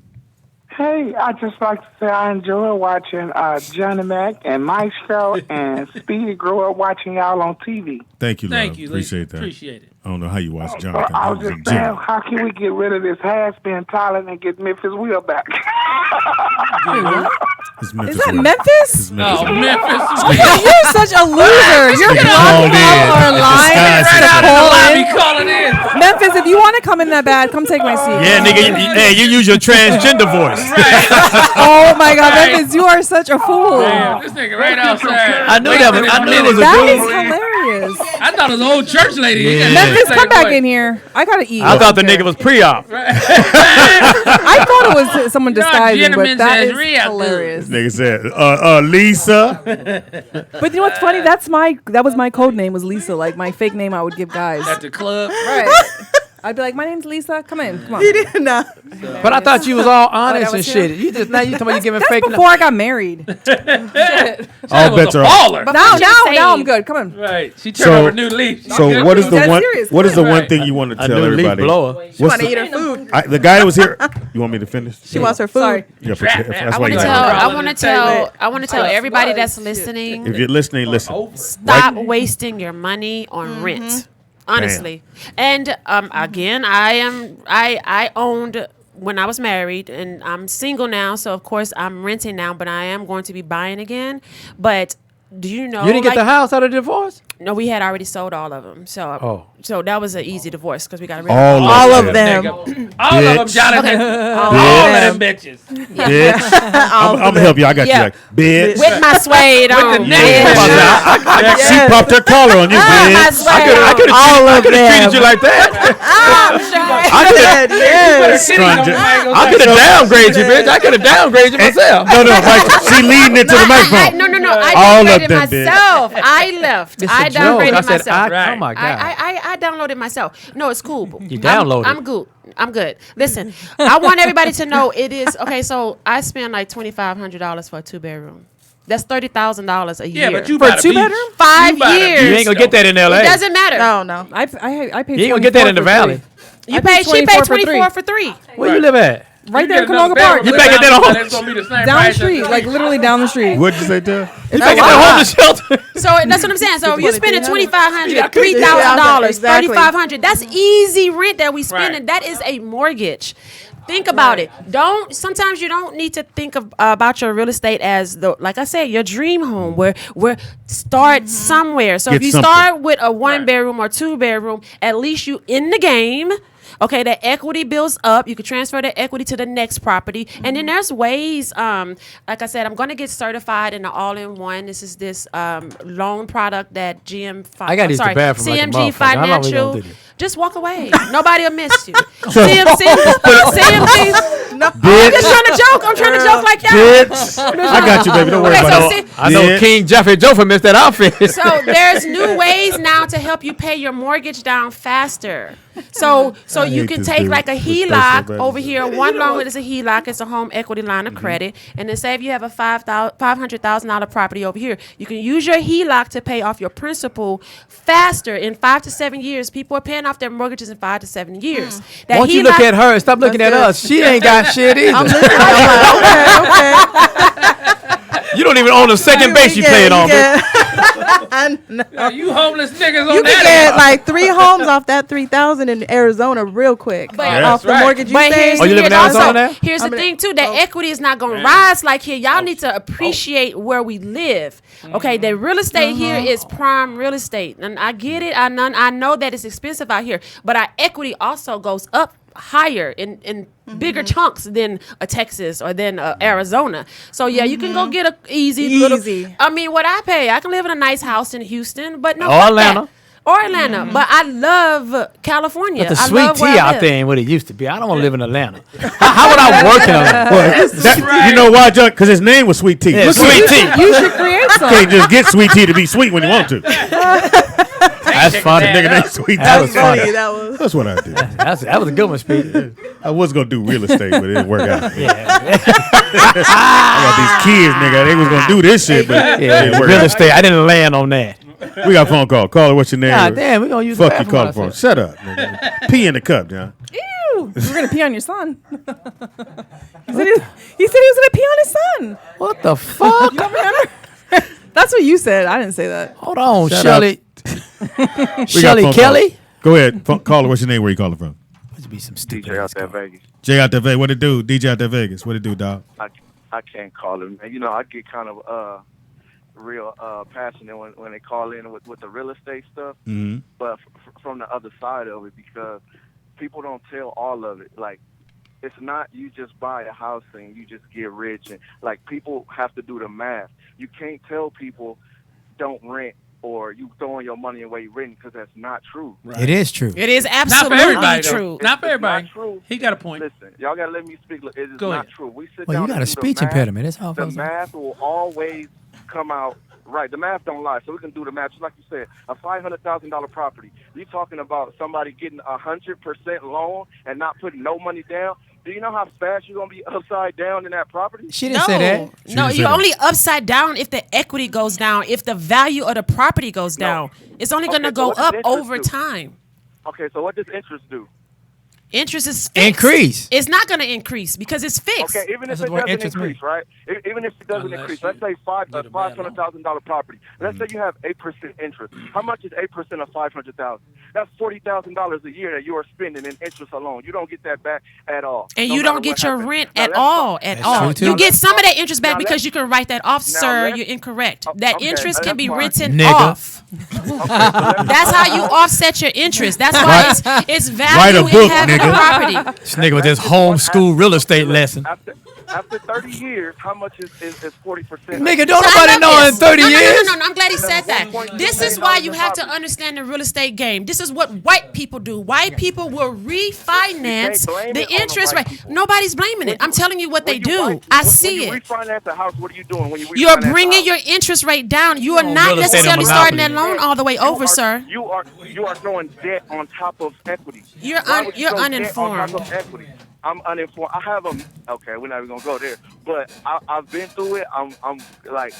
Hey, I just like to say I enjoy watching Johnny Mac and Maestro and Speedy grow up watching y'all on TV. Thank you, love. Thank you, Lisa. Appreciate that. Appreciate it. I don't know how you watch But Jonathan. I He was was in just saying, jail. how can we get rid of this has-been talent and get Memphis Will back? It's Memphis Is that Will. Memphis? It's Memphis Oh, Will. Memphis. You're such a loser. You're called blocking in. out our It's line disguised to as a call Lobby in. calling in. Memphis, if you want to come in that bad, come take my seat. Yeah, nigga, hey, you use your transgender voice. Oh my God, Right. Memphis, you are such a fool. Damn, this nigga right outside. I knew that was, I knew it was a That dude. is hilarious. I thought it was an old church lady. Yeah. Memphis, come back in here. I gotta eat. I thought the nigga was pre-op. I thought it was someone disguising, but gentlemen that says is real hilarious. Nigga said, Lisa. But you know what's funny? That was my code name was Lisa. Like my fake name I would give guys. At the club. Right. I'd be like, my name's Lisa. Come in. Come on. He didn't know. But I thought you was all honest was and him? shit. You just now you talking about you giving That's fake. before I got married. All bets are off. Baller. Now I'm good. Come on. Right. She turned So- over a new leaf. So what is the That's one? serious. What is the Right. one thing you want to A tell new leaf everybody? blower. What's Want to the- eat her food. The guy that was here. You want me to finish? She wants her food. Sorry. Yeah, Trap, that's man. why I want you to got tell. it. I want to tell everybody that's listening. If you're listening, listen. Stop wasting your money on rent. Honestly. And again, I owned when I was married, and I'm single now, so of course I'm renting now, but I am going to be buying again. But do you know You didn't get the house out of the divorce? No, we had already sold all of them. So so that was an easy divorce because we got rid of All of them. All of them, Jonathan. All of them bitches. Bitch. I'm gonna help you. I got Yeah. you. Like, bitch. with my suede on. Bitch. She popped her collar on you, My bitch. suede I on. could have treated you like that. I could have downgraded you, bitch. I could have downgraded you myself. No, Mike. She leaned into the microphone. No. I All of downgraded them did. myself. I left. It's I a joke. downgraded I said, myself. oh my God. I downloaded myself. No, it's cool. You downloaded. I'm good. I'm good. Listen, I want everybody to know it is okay. So I spend like $2,500 for a 2-bedroom. That's $30,000 a year. Yeah, but you For bought a 2 beach. bedroom? 5 You bought a years. You ain't gonna get that in L.A. It doesn't matter. No. I paid. You ain't gonna get that in the 24 for valley. three. You I paid. paid She paid 24 for 24 for 3. Where you live at? Right there in get another Canoga Park. bedroom, You better get that on- it's gonna be the same Down the price street, as like literally down the street. What'd you say, Tara? You better get that homeless shelter. So that's what I'm saying. So if you're spending $2,500, Yeah, $3,000, exactly. $3,500, that's easy rent that we spending. That is a mortgage. Think about it. Sometimes you don't need to think about your real estate as like I said, your dream home. Where start somewhere. So if you start with a 1-bedroom or 2-bedroom, at least you in the game. Okay, that equity builds up. You can transfer the equity to the next property. And then there's ways, like I said, I'm going to get certified in the all-in-one. This is this loan product that CMG Financial. Just walk away. Nobody will miss you. CMG. I'm just trying to joke. I'm trying to joke like that. I got you, baby. Don't worry about it. I know King Jeffrey Joffer missed that outfit. So there's new ways now to help you pay your mortgage down faster. So you can take like a HELOC over here. One loan is a HELOC. It's a home equity line of credit. And then say if you have a $500,000 property over here, you can use your HELOC to pay off your principal faster in 5 to 7 years. People are paying off their mortgages in 5 to 7 years. Won't you look at her and stop looking at us? She ain't got shit either. I'm listening. I'm like, okay. You don't even own the second base you playing on, man. You homeless niggas on You that. can get like 3 homes off that 3,000 in Arizona real quick. But Off the mortgage you pay. Oh, you live in Arizona now? Here's the thing too, that equity is not going to rise like here. Y'all need to appreciate where we live. Okay, the real estate here is prime real estate. And I get it. I know that it's expensive out here, but our equity also goes up higher in bigger chunks than a Texas or than Arizona. So yeah, you can go get a easy. I mean, what I pay, I can live in a nice house in Houston, but no, or Atlanta. Or Atlanta, but I love California. But the I sweet love where tea I out live. there ain't what it used to be. I don't want to live in Atlanta. How would I work in Atlanta? Well, you know why, John? Because his name was Sweet Tea. Yeah, Sweet Tea. You should create some. You can't just get Sweet Tea to be sweet when you want to. That's funny. Nigga named Sweet Tea. That was funny. That's what I did. That was a good one, Speed. I was gonna do real estate, but it didn't work out. Yeah, I got these kids, nigga. They was gonna do this shit, but it didn't work real out. estate. I didn't land on that. We got a phone call. Caller, what's your name? God damn, we gonna use Fuck the you, bathroom caller phone. outside. Shut up, nigga. Pee in the cup, John. Ew. We're going to pee on your son. he said he was going to pee on his son. What the fuck? You don't remember? That's what you said. I didn't say that. Hold on, Shut Shelly. We Shelly got phone Kelly? call. Go ahead. Caller, what's your name? Where you calling from? Must be some stupid DJ out ass there call. Vegas. Jay out there Vegas. What it do? DJ out there Vegas. What it do, dog? I can't call him. Man. You know, I get kind of real passionate when they call in with the real estate stuff. Mm-hmm. But from the other side of it, because people don't tell all of it. Like, it's not you just buy a house and you just get rich. And like, people have to do the math. You can't tell people don't rent or you throwing your money away renting, because that's not true. It is true. It is Not absolutely for everybody, though. true. Not for It's everybody. not true. He got a point. Listen, y'all gotta let me speak. It is Go not ahead. true. We sit Well, down you got and a do the speech math. impediment. That's all. The math will always come out right. The math don't lie, so we can do the math. Just like you said, a $500,000 property. You're talking about somebody getting 100% loan and not putting no money down. Do you know how fast you're gonna be upside down in that property? She didn't say that. No, didn't say you're that. only upside down if the equity goes down, if the value of the property goes down. It's only going to Okay, go so what does up interest over do? time. Okay, so what does interest do? Interest is fixed. Increase. It's not going to increase because it's fixed. Okay, even if That's it what doesn't interest increase, means. right? Even if it doesn't Unless increase, you let's say a get a bad loan. $500,000 property. Let's say you have 8% interest. How much is 8% of $500,000? That's $40,000 a year that you are spending in interest alone. You don't get that back at all. And no you matter don't get what your happens. rent Now, at let's all. talk- At That's all. true, too. You get some of that interest back Now because let's- you can write that off, now sir. let's- You're incorrect. That okay, interest can that's be fine. written Nigga. off. That's how you offset your interest. That's why it's Write a value book, in having nigga. a property. This nigga with this homeschool real estate lesson. After 30 years, how much is 40%? Nigga, don't So I nobody love know in this. 30 no, years. No, I'm glad he said that. $1.2 This is million why you in have to property. understand the real estate game. This is what white people do. White people will refinance blame the it on the interest white rate. people. Nobody's blaming it. I'm telling you what they When do. you I when see you it. refinance a house, what are you doing? When you You're refinance a bringing house? your interest rate down. You are on not real estate necessarily and starting that monopoly. loan all the way over, sir. You are throwing debt on top of equity. You're Why would you you're throw debt on uninformed. top of equity? I'm uninformed. I have okay, we're not even gonna go there. But I've been through it. I'm like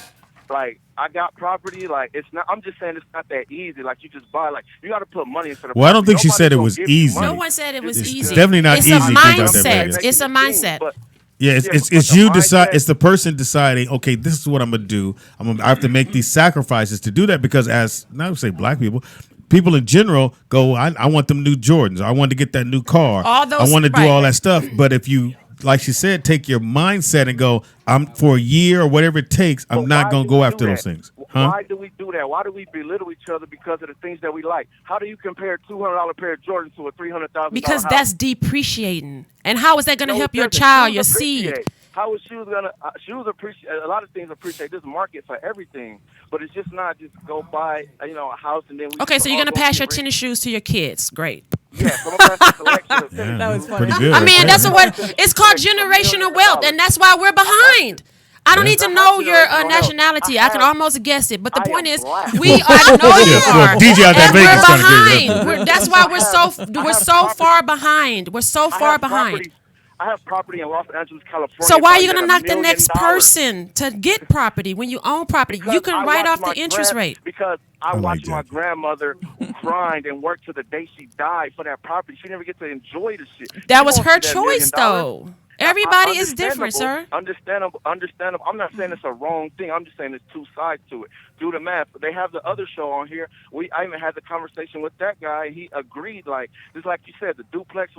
I got property. Like, it's not. I'm just saying it's not that easy. Like, you just buy. Like, you got to put money into the. Well, I don't property. think she said it Nobody's was gonna give you easy. money. No one said it was It's easy. definitely not it's easy, a things out there, mindset. Vegas. It's a mindset. But Yeah, Yeah, it's but the you decide. mindset- It's the person deciding. Okay, this is what I'm gonna do. I have to make these sacrifices to do that because, as now I say, black people, people in general go, I want them new Jordans. I want to get that new car. All those- I want to do right. all that stuff. But if you, like she said, take your mindset and go, I'm for a year or whatever it takes, I'm But not why going do to go we after do those that? things. Huh? Why do we do that? Why do we belittle each other because of the things that we like? How do you compare $200 pair of Jordans to a $300,000 Because house? that's depreciating. And how is that going to No, help it your doesn't. child, Shoes your seed? appreciate. How is shoes gonna? Shoes appreciate. A lot of things appreciate. This market for everything, but it's just not just go buy a house and then we. Okay, so you're going to all pass get your rich. tennis shoes to your kids. Great. Yeah, so I'm gonna pass the selection of tennis That shoes. pretty good. I mean, right that's there. what it's called generational wealth, and that's why we're behind. I don't need to know your nationality. I can almost guess it. But the point is, we I know you Well, are. DJ out there And we're Vegas trying to get it behind. That's why we're so far behind. We're so far behind. I have property in Los Angeles, California. So why are you valued going to at knock the $1 next million. person to get property when you own property? Because You can I write watched off the my interest rate. Because I like watched my that. grandmother grind and work to the day she died for that property. She never get to enjoy the shit. That She was won't her see that $1 million. choice, though. Everybody is different, sir. Understandable. I'm not saying it's a wrong thing. I'm just saying there's two sides to it. Do the math. They have the other show on here. I even had the conversation with that guy. He agreed, just like you said, the duplex,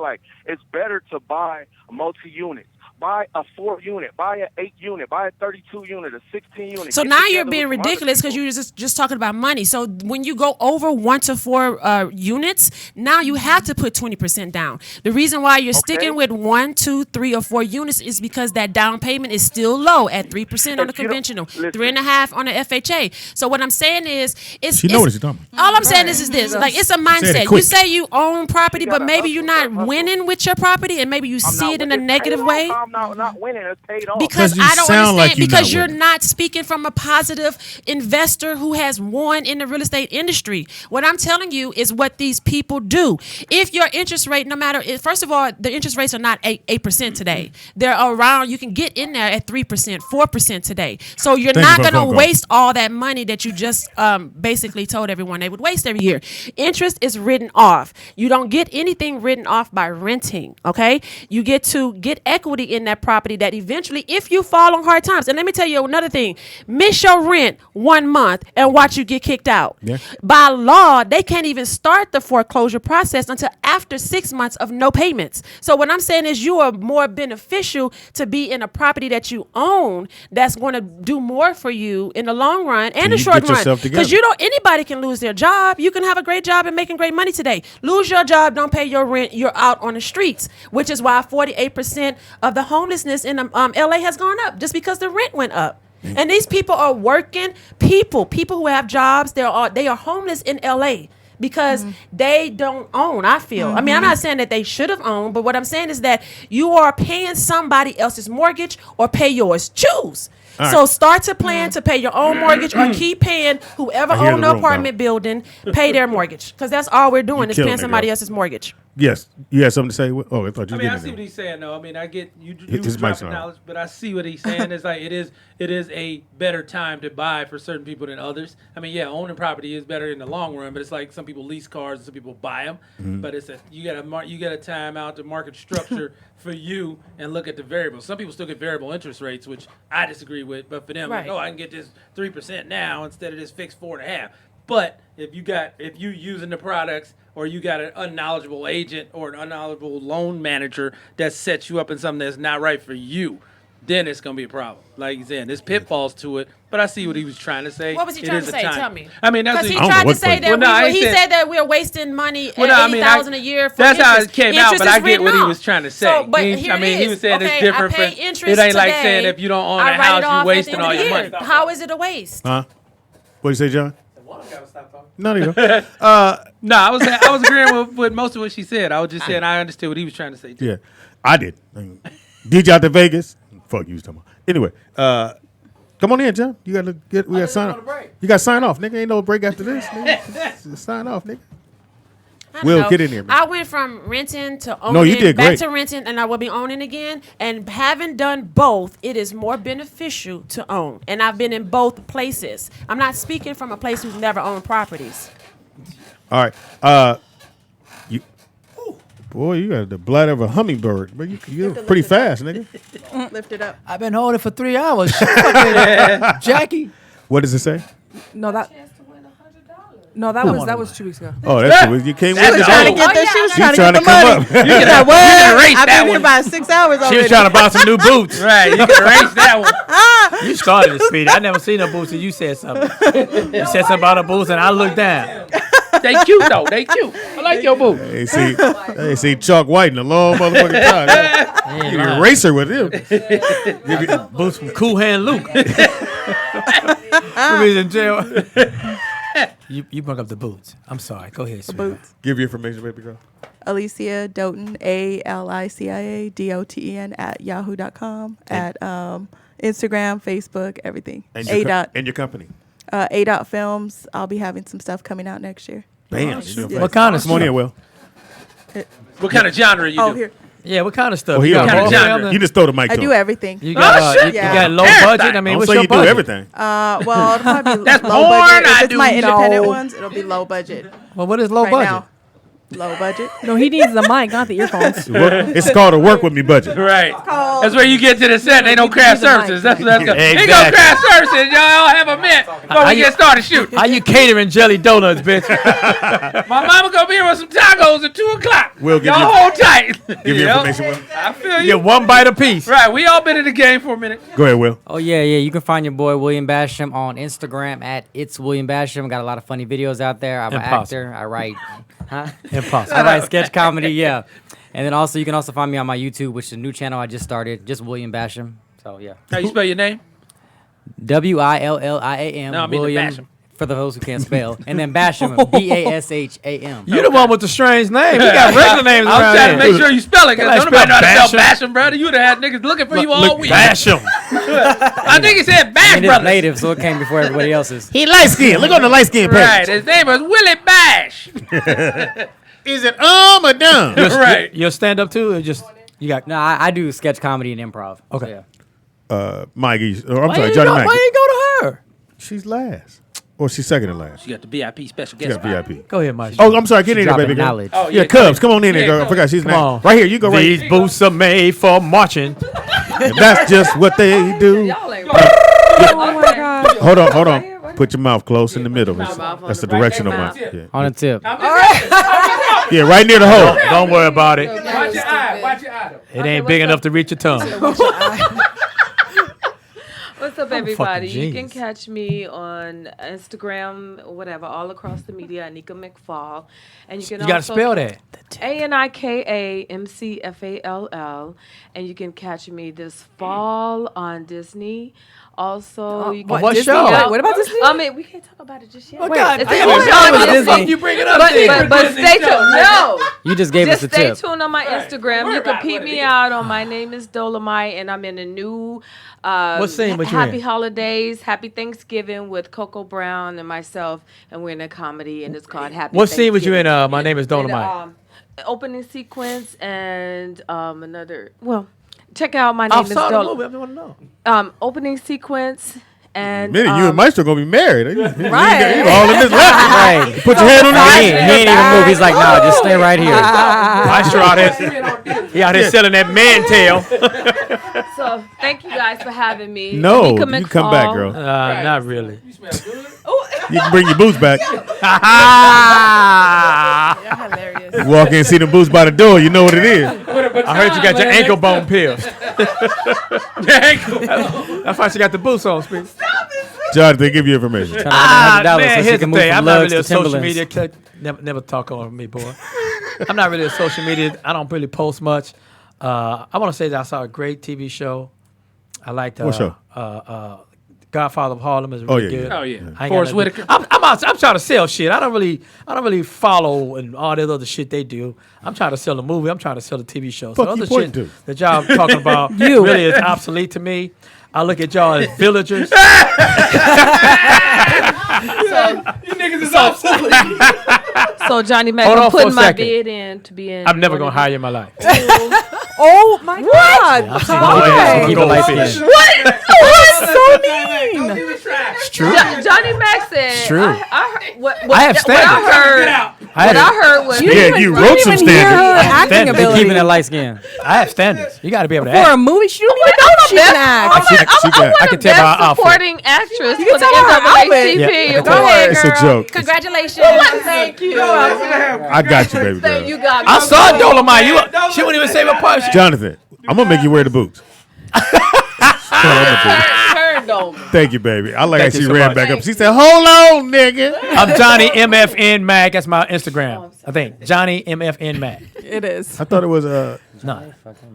it's better to buy multi-unit. Buy a 4-unit, buy an 8-unit, buy a 32-unit, a 16-unit. So now you're being ridiculous because you're just talking about money. So when you go over 1 to 4 units, now you have to put 20% down. The reason why you're sticking with 1, 2, 3, or 4 units is because that down payment is still low at 3% on the conventional, 3.5% on the FHA. So what I'm saying is, She know what she's talking about. all I'm saying is this: it's a mindset. You quick. say you own property, but maybe you're not winning with your property, and maybe you see it in a negative way. I'm not winning. It's paid off. Because you I don't sound understand. like you're Because not you're winning. not speaking from a positive investor who has won in the real estate industry. What I'm telling you is what these people do. If your interest rate, no matter, first of all, the interest rates are not 8% today. They're around. You can get in there at 3%, 4% today. So you're Thank you not for the going phone to call. waste all that money that you just basically told everyone they would waste every year. Interest is written off. You don't get anything written off by renting. Okay, you get to get equity in that property that eventually, if you fall on hard times, and let me tell you another thing, miss your rent 1 month and watch you get kicked out. Yeah. By law, they can't even start the foreclosure process until after 6 months of no payments. So what I'm saying is you are more beneficial to be in a property that you own that's going to do more for you in the long run and the you short get run. yourself Because together. anybody can lose their job. You can have a great job and making great money today. Lose your job, don't pay your rent, you're out on the streets, which is why 48% of the homelessness in LA has gone up just because the rent went up. And these people are working people who have jobs. They are homeless in LA because they don't own, I feel. I mean, I'm not saying that they should have owned, but what I'm saying is that you are paying somebody else's mortgage or pay yours. Choose. All So right. start to plan to pay your own mortgage or keep paying whoever I hear owned the the room, apartment building, pay their mortgage. Because that's all we're doing is killing paying me, somebody girl. else's mortgage. Yes, you had something to say. Oh, I thought you I mean, I did. see what he's saying, though. I mean, I get you His mic's dropping on. knowledge, but I see what he's saying. It's like it is a better time to buy for certain people than others. I mean, yeah, owning property is better in the long run, but it's like some people lease cars and some people buy them. But it's you got to time out the market structure for you and look at the variables. Some people still get variable interest rates, which I disagree with. But for them, Right. like, I can get this 3% now instead of this fixed 4.5%. But if you using the products, or you got an unknowledgeable agent or an unknowledgeable loan manager that sets you up in something that's not right for you, then it's gonna be a problem. Like you said, there's pitfalls to it. But I see what he was trying to say. What was he It trying is to a say? time. Tell me. I mean, that's Because he I don't know tried to what say point. that Well, no, I he said- said that we're wasting money Well, at no, I mean, $80,000 a year for that's how interest. it came out, Interest but is I get written what he off. was trying to say. So, but he here it was is. saying Okay, it's different. I pay But interest it ain't like today. saying if you don't own I a write it house, off you're at wasting the end all of the your year. money. How is it a waste? Huh? What did you say, John? No, there you go. No, I was agreeing with most of what she said. I was just saying I understood what he was trying to say too. Yeah, I did. DJ out to Vegas. Fuck you, was talking about. Anyway, come on in, John. You gotta get. We gotta sign off. You gotta sign off, nigga. Ain't no break after this. Nigga. Just sign off, nigga. I don't Will, know. get in here, man. I went from renting to owning, No, you did back great. to renting, and I will be owning again. And having done both, it is more beneficial to own. And I've been in both places. I'm not speaking from a place who's never owned properties. All right. You. Boy, you got the bladder of a hummingbird. But you're pretty fast, nigga. Lift it up. I've been holding for 3 hours. Fucking Jackie. What does it say? No, that No, that was 2 weeks ago. Oh, that's cool. You came with That's me. Trying to old. get that. She was She's trying to get the come money. up. You can Like, what? erase I've that been here one. about 6 hours already. She was trying to buy some new boots. Right, you can erase that one. You started it, Speedy. I never seen no boots, and you said something. You said something about a boots, and I looked down. They cute though. They cute. I like your boots. They see Chalk White in a long motherfucking time. You can erase her with him. Boots from Cool Hand Luke. He's in jail. You brought up the boots. I'm sorry. Go ahead, sweetheart. Boots. Give your information, baby girl. Alicia Doughton, Alicia Doten at yahoo.com, at Instagram, Facebook, everything. And your company. A dot films. I'll be having some stuff coming out next year. Bam. What kind of Come on stuff? in, Will. What kind of genre you Oh, do? here. Yeah, what kind of stuff? Oh, You he got kind of horror genre? film? You just throw the mic I to do him. everything. You got shit. you Yeah. got low Everything. budget. I mean, Don't what's say your you budget? do everything. Well, it'll probably be That's low porn budget. I If it's do. my independent No. ones, it'll be low budget. Well, what is low Right budget? now, low budget. No, he needs the mic, not the earphones. It's called a work with me budget. Right. That's where you get to the set. They don't craft need the mic. services. That's what that's called. They go Exactly. craft services. Y'all have a minute before we get started shooting. How you catering jelly donuts, bitch? My mama gonna be here with some tacos at 2:00. We'll give Y'all you- hold tight. Give your Yep. information, Will. I feel You you. get one bite apiece. Right. We all been in the game for a minute. Go ahead, Will. Oh yeah. You can find your boy William Basham on Instagram at It's William Basham. Got a lot of funny videos out there. I'm an Impossible. actor. I write, Impossible. I write sketch comedy. Yeah, and then also you can also find me on my YouTube, which is a new channel I just started, just William Basham. So yeah, How you spell your name? WILLIAM. No, I mean the William. Basham. For those who can't spell, and then Basham, BASHAM. You the one with the strange name. We got regular names I'm around trying to here. make sure you spell it, Can because I nobody know how to spell spell Basham, brother. You would have had niggas looking for you all Look, week. bash 'em. I think he said Bash And it's Brothers. native, so it came before everybody else's. He light skin. Look on the light skin page. Right. His name was Willie Bash. Is it or dumb? Right. You'll stand up too, or just you got? No, I do sketch comedy and improv. Okay. So, yeah. Maggie. Or I'm Why sorry, you Johnny go- Mac. Why you go to her? She's last. Or she's second to last. You got the VIP special She guest. got VIP. Go ahead, Mike. Oh, I'm sorry. Get in there, Dropping baby girl. knowledge. Oh, Yeah, Cubs. Come on in there, Yeah, girl. I come forgot she's Come next. on. Right here. You go right These here. boots are made for marching. And that's just what they do. Oh my god. Hold on. Put your mouth close in the middle. That's the direction of mine. Yeah. On a tip. Yeah, right near the hole. Don't worry about it. Watch your eye. Watch your eye. It ain't big enough to reach your tongue. What's up, everybody? You can genius. catch me on Instagram, whatever, all across the media, Anika McFall. And you can You gotta also spell that. ANIKAMCFALL. And you can catch me this fall on Disney. Also, you can what Disney show? out- Wait, what about Disney? I mean, we can't talk about it just yet. Oh, God It's damn a it. new show Why on the Disney. fuck you bring it up then? But stay tuned. No. You just gave us Just a stay tip. tuned on my Instagram. You can peep me out on My Name is Dolomite, and I'm in a new What scene was you Happy in? Holidays, Happy Thanksgiving with Coco Brown and myself, and we're in a comedy, and it's called Happy What scene was you in? Thanksgiving. My Name is And, Dolomite. opening sequence and another. Well, check out My I Name is saw the movie. Dolomite. I want to know. Opening sequence and Minute, you and Maestro gonna be married. You Right. all in this left. Right. Put your hand on the He head. ain't even move. He's like, nah, just stay right here. Maestro out here. He out here selling that man tail. So thank you guys for having me. No, Anika you come back, McFall. girl. Not really. You can bring your boots back. You're hilarious. You walk in and see them boots by the door. You know what it is. I heard you got your ankle bone pierced. That's why she got the boots on, Speedy. Jonathan, give you information. Trying to earn $100 Man, so she here's can the move thing. from I'm not lugs really a to social Timberlands. media. Never talk on me, boy. I'm not really a social media. I don't really post much. I want to say that I saw a great TV show. I liked What show? Godfather of Harlem is really yeah, good. yeah. Oh, yeah. I ain't got Forrest nothing- Whitaker. I'm trying to sell shit. I don't really follow and all that other shit they do. I'm trying to sell a movie. I'm trying to sell a TV show. Fuck So you other pointing shit to? that y'all talking about really is obsolete to me. I look at y'all as villagers. You niggas is obsolete. So Johnny Mac, Hold on I'm for a putting my second. bid in to be in. I'm never one gonna of hire these. you in my life. Oh my God! I've seen no ass keep it light skin. So mean. It's true. Johnny Mac said. It's true. I heard, I have what I standards. heard. What I heard was Yeah, you wrote some Even hear her standards. acting Standards. They ability. keeping that light skin. I have standards. You got to be able to For a act. movie, she don't even know she can act. I can tell by her best outfit. supporting actress You for can the tell by her outfit. Yeah, I NAACP. can Go tell. ahead, It's girl. a joke. Congratulations. Thank you. I got you, baby girl. You got I saw Dolomite. She wouldn't even say what part. Jonathan, I'm gonna make you wear the boots. turned on me. Thank you, baby. I like Thank how you she so ran much. back up. She said, "Hold on, nigga." I'm Johnny MFN Mac. That's my Instagram. I think Johnny MFN Mac. It is. I thought it was No,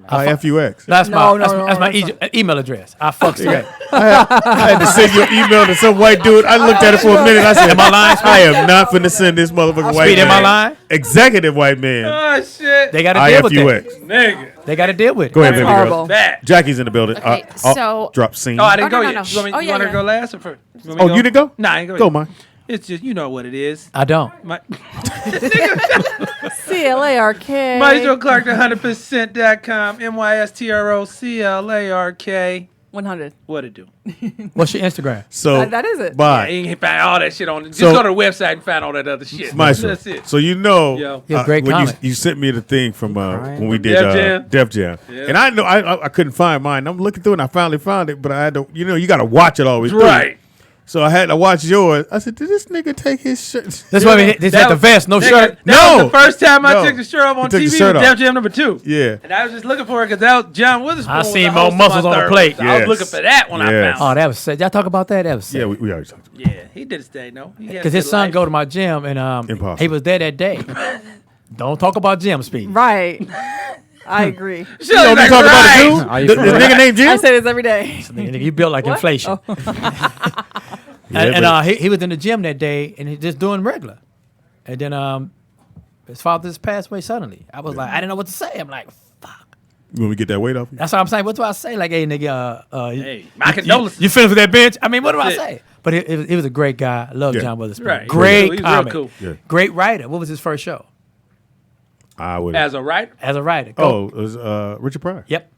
IFUX. that's No, my no, no, that's my that's email address. I fuck straight. I had to send your email to some white dude. I looked at it for a minute. I said, Am I lying? I am not finna send this motherfucking white Speed, man. am I lying? Executive white man. Oh shit, They got to deal with it. IFUX. nigga. They got to deal with it. Go ahead, That's baby girl. horrible. That. Jackie's in the building. Okay, I'll so- drop scene. Oh, I didn't Oh, go no, yet. no. You want me, Oh, you yeah, want to yeah. go last or first? You want me Oh, to you didn't go? Nah, I ain't go Go, yet. man. It's just, you know what it is. I don't. My, CLARK. Clark, 100%.com. MYSTROCLARK. 100. What it do? What's your Instagram? So That is it. Bye. You ain't find all that shit on it. Just So- go to the website and find all that other shit. Maestro. That's it. So you know, Yo. You're a great when comic. you sent me the thing from when we did Def Jam. Def Jam, Yeah. and I know I couldn't find mine. I'm looking through it, and I finally found it, but I had to, you got to watch it always. Right. So I had to watch yours. I said, did this nigga take his shirt? That's why they That had the was- vest, no nigga, shirt. That was No. the first time I No. took the shirt off on He took the TV shirt with off. Def Jam #2. Yeah. And I was just looking for it because that was John Witherspoon. I was seen the more host of muscles my on the third plate. one. So I was Yes. looking for that when I Yes. found Oh, it. that was sick. Y'all talk about that? That was sick. Yeah, we already talked about it. Yeah, he did his thing, though. Because his son go to my gym and Impossible. he was there that day. Don't talk about gym speed. Right. I agree. You know what we talking about it, Are too? you The for real? nigga named I Jim? say this every day. Nigga, you built like inflation. Yeah, And but- he was in the gym that day and he just doing regular. And then his father just passed away suddenly. I was like, I didn't know what to say. I'm like, fuck. When we get that weight off you? That's what I'm saying. What do I say? Like, hey, nigga, Hey, my condolences. you finished with that bench? I mean, what do I That's it. say? But he was a great guy. I love Yeah. John Witherspoon. Right. Great He was real comic. cool. Yeah. Great writer. What was his first show? I would. As a writer? As a writer. Go. Oh, it was Richard Pryor. Yep.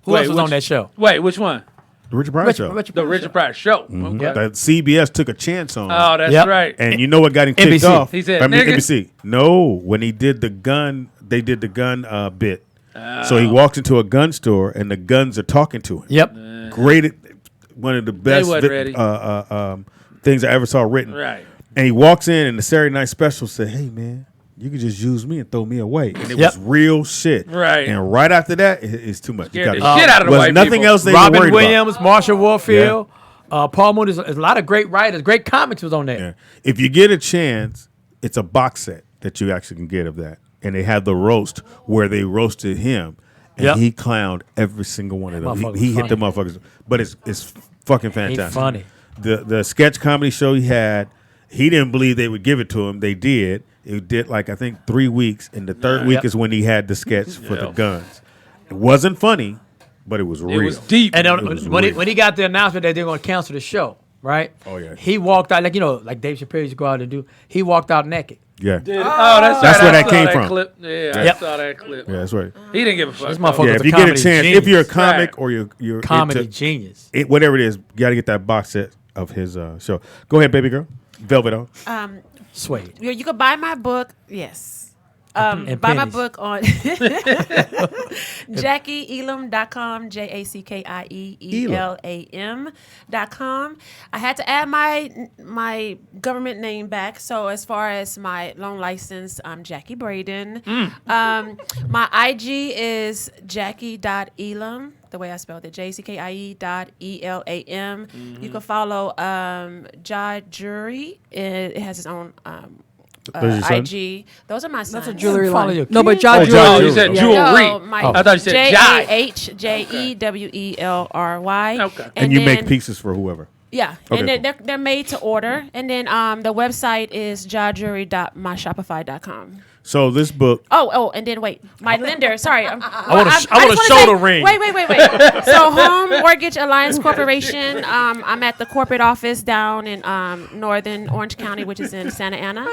Who Wait, else was on which- that show? Wait, which one? The Richard Pryor show. Richard The Pryor Richard show. Pryor show. Mhm. Okay. That CBS took a chance on. Oh, that's Yep. right. And you know what got him kicked NBC. off? He said, I mean, "Nigga." NBC. No, when he did the gun, they did the gun bit. So he walks into a gun store and the guns are talking to him. Yep. Great, one of the best wasn't ready. things I ever saw written. Right. And he walks in and the Saturday Night Special said, "Hey man, you can just use me and throw me away." And it Yep. was real shit. Right. And right after that, it's too much. Scared the gotta- shit out of the was white nothing people. else they were Robin worried Williams, Marsha Warfield, Paul Mooney. There's a lot of great writers. Great comics was on there. Yeah. If you get a chance, it's a box set that you actually can get of that. And they have the roast where they roasted him. And Yep. he clowned every single one of them. Motherfucker's He hit the funny. motherfuckers. But it's fucking fantastic. funny. The sketch comedy show he had, he didn't believe they would give it to him. They did. It did like I think 3 weeks. And the third week Yep. is when he had the sketch for the Yeah. guns. It wasn't funny, but it was real. It was deep. And It was when real. he got the announcement that they're going to cancel the show, right? Oh, yeah. He walked out like Dave Chappelle used to go out and do. He walked out naked. Yeah. Oh, that's That's right. where I that saw came from. Clip. Yeah, Yep. I saw that clip. Yeah, that's right. He didn't give a fuck. This though. motherfucker- Yeah, was if a you get a comedy chance, genius. if you're a comic Right. or you're Comedy into, genius. whatever it is, you got to get that box set of his show. Go ahead, baby girl. Velvet on. Suede. You can buy my book. Yes. And Buy my pennies. book on JackieElam.com, JackieElam.com. I had to add my government name back. So as far as my loan license, I'm Jackie Braden. My IG is Jackie.Elam, the way I spelled it, JCKIE.ELAM. You can follow Ja Jury. It has its own Those your sons? IG. Those are my sons. That's a jewelry Follow line. your No, but kids. Ja Oh, Ja Jewelry. Oh, you said Yeah. jewelry. No, my I thought you said Jai. JAHJEWELRY. Okay. And you make then- pieces for whoever. Yeah, Okay, and then cool. they're made to order. And then the website is jajury.myshopify.com. So this book. Oh, and then wait, my lender. Sorry, I want a shoulder ring. Wait. So Home Mortgage Alliance Corporation. I'm at the corporate office down in northern Orange County, which is in Santa Ana.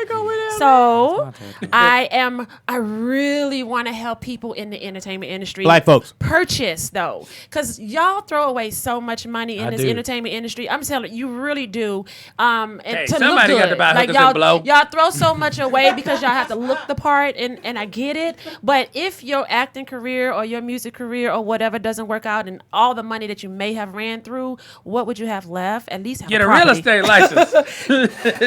So I really want to help people in the entertainment industry. Black folks. Purchase though, because y'all throw away so much money in this do. entertainment industry. I'm telling you, really do. And Hey, to somebody look got good. to buy Like hookers and blow. y'all throw so much away because y'all have to look the part, and I get it. But if your acting career or your music career or whatever doesn't work out, and all the money that you may have ran through, what would you have left? At least have Get a a real property. estate license.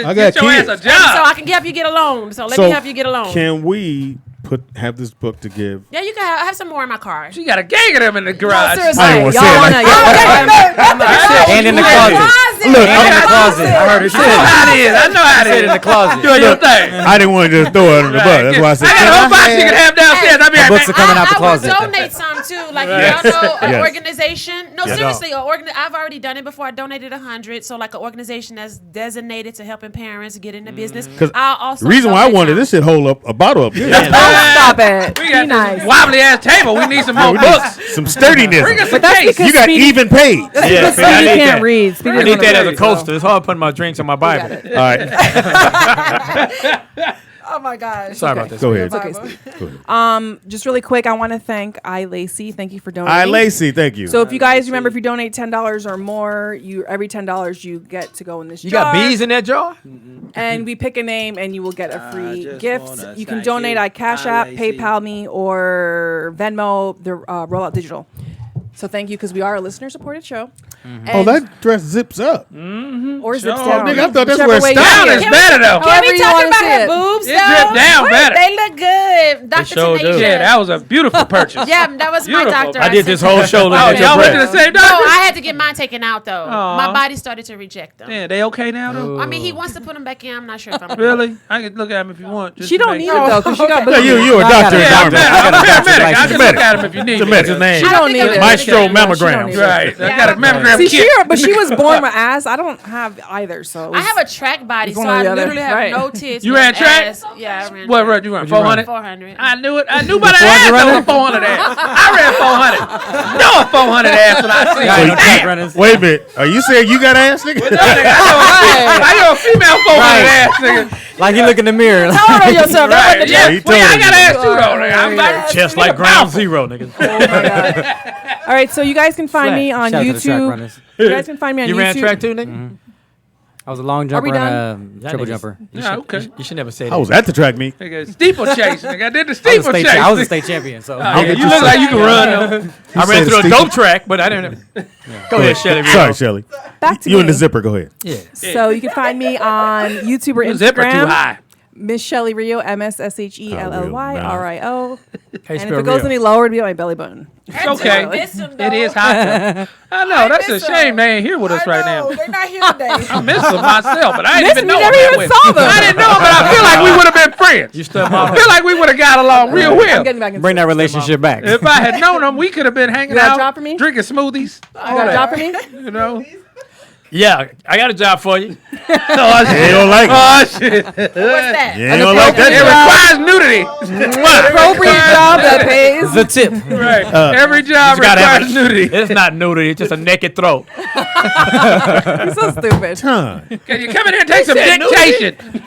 I got Get your ass kids. a So job. I can help you get a loan. So let me help you get a loan. Can we have this book to give? Yeah, you can have some more in my car. She got a gang of them in the garage. Seriously, I ain't wanna y'all say it wanna? And in the closet. Look, And in the closet. I heard her I say know it. how it is. I know how it Said is. in the closet. Doing your thing. I didn't want to just throw it under the bus. That's why I said. I got a whole box you can have downstairs. I'll be The right books back. are coming out the I closet. would donate some too. Like y'all know, an Yes. organization. No, Yes. seriously, I've already done it before. I donated 100. So like an organization that's designated to helping parents get into business. Because I'll also the reason why I donate wanted some. this shit hold up a bottle up here. Stop it. We Be got nice. this wobbly ass table. We need some more We need books. some sturdiness. Bring us some that's case. because You got Speedy- even page. All That's Yeah, because Speedy, I Speedy need can't that. read. Speedy I doesn't need that as wanna a read, coaster. so- It's hard putting my drinks on my Bible. right. Oh my gosh. Sorry Okay. about this. Go ahead. It's okay, Speedy. Just really quick, I want to thank Lacey. Thank you for donating. Hi, Lacey. Thank you. So if you guys remember, if you donate $10 or more, every $10 you get to go in this You jar. got bees in that jar? And we pick a name, and you will get a free just gift. wanna You can thank donate you. at Cash Hi, App, Lacey. PayPal me, or Venmo. The Rollout Digital. So thank you, because we are a listener-supported show. Oh, that dress zips up. Or zips Sure. down. Nigga, I thought that's Whichever where it way you stopped. see Down it. is better though. Can However we you talk wanna about see her it. boobs? It though? dripped down What? better. They look good, Dr. sure do. Tanisha. Yeah, that was a beautiful purchase. Yeah, that was my Beautiful. doctor. I did this said- whole show Oh, looking at your y'all went to breath. the same No, doctor? I had to get mine taken out though. My body started to reject them. Yeah, they okay now though? I mean, he wants to put them back in. I'm not sure if I'm Really? I can look at them if you want. just She to don't make need sure. it, though, because she got Yeah, boobs. you a I got doctor it. in Yeah, Army. I'm a doctor's paramedic. I license. can look at them if you need It's a me. medical name. She don't need it. Maestro She mammogram. don't need it. Right. I Yeah. got a mammogram See, kit. but she was born with ass. I don't have either, so. I have a track body, It's so one or I the other. literally have Right. no tits. You no ran track? ass. Yeah, I ran What track. road you run? What'd you run? 400? 400. I knew it. I knew by the ass I was a 400 ass. I ran 400. No, a 400 ass when I see Yeah, I it. know track runners. Wait a minute. Are you saying you got ass, nigga? I know a female 400 Right. ass nigga. Like you look in the mirror. Hold on yourself. That's what Right. the Yeah. he Well, told I her got you- ass too though. Nigga. I'm like Just like ground zero, nigga. All right, so you guys can find me on Shout out to the track YouTube. runners. You guys can find me on You YouTube. ran track too, nigga? I was a long we jumper done? and a Y'all triple niggas- jumper. Yeah, okay. You should never say that. I was at the track meet. Nigga, steeplechase. Nigga, I did the I was, steeplechase. I was a state champion, so. Yeah, get you you look like some- you can run though. I ran said through a Steve- dope track, but I didn't. Go ahead, Shelly. Sorry, Shelly. Back to You me. in the zipper. Go ahead. Yeah. So you can find me on YouTube or Your Instagram. zipper too high. Miss Shelly Rio, MSSHELLYRIO. And if it goes any lower, it'd be on my belly button. It's okay. It is hot. though. I know. That's a shame they ain't here with us right now. They're not here today. I miss them myself, but I didn't even know never them that even way. saw them. I didn't know them, but I feel like we would have been friends. You still I feel like we would have got along real I'm well. getting back in Bring that relationship back. If I had known them, we could have been hanging You got a out, job for me? drinking smoothies. You got a job for me? You know? Yeah, I got a job for you. Oh, You don't like it. Oh, shit. What's that? You don't like It that. requires nudity. Appropriate job that pays. The tip. Right. Every job You gotta have requires nudity. It's not nudity. It's just a naked throat. You're so stupid. Huh. Can you come in here and take some said nudity. dictation?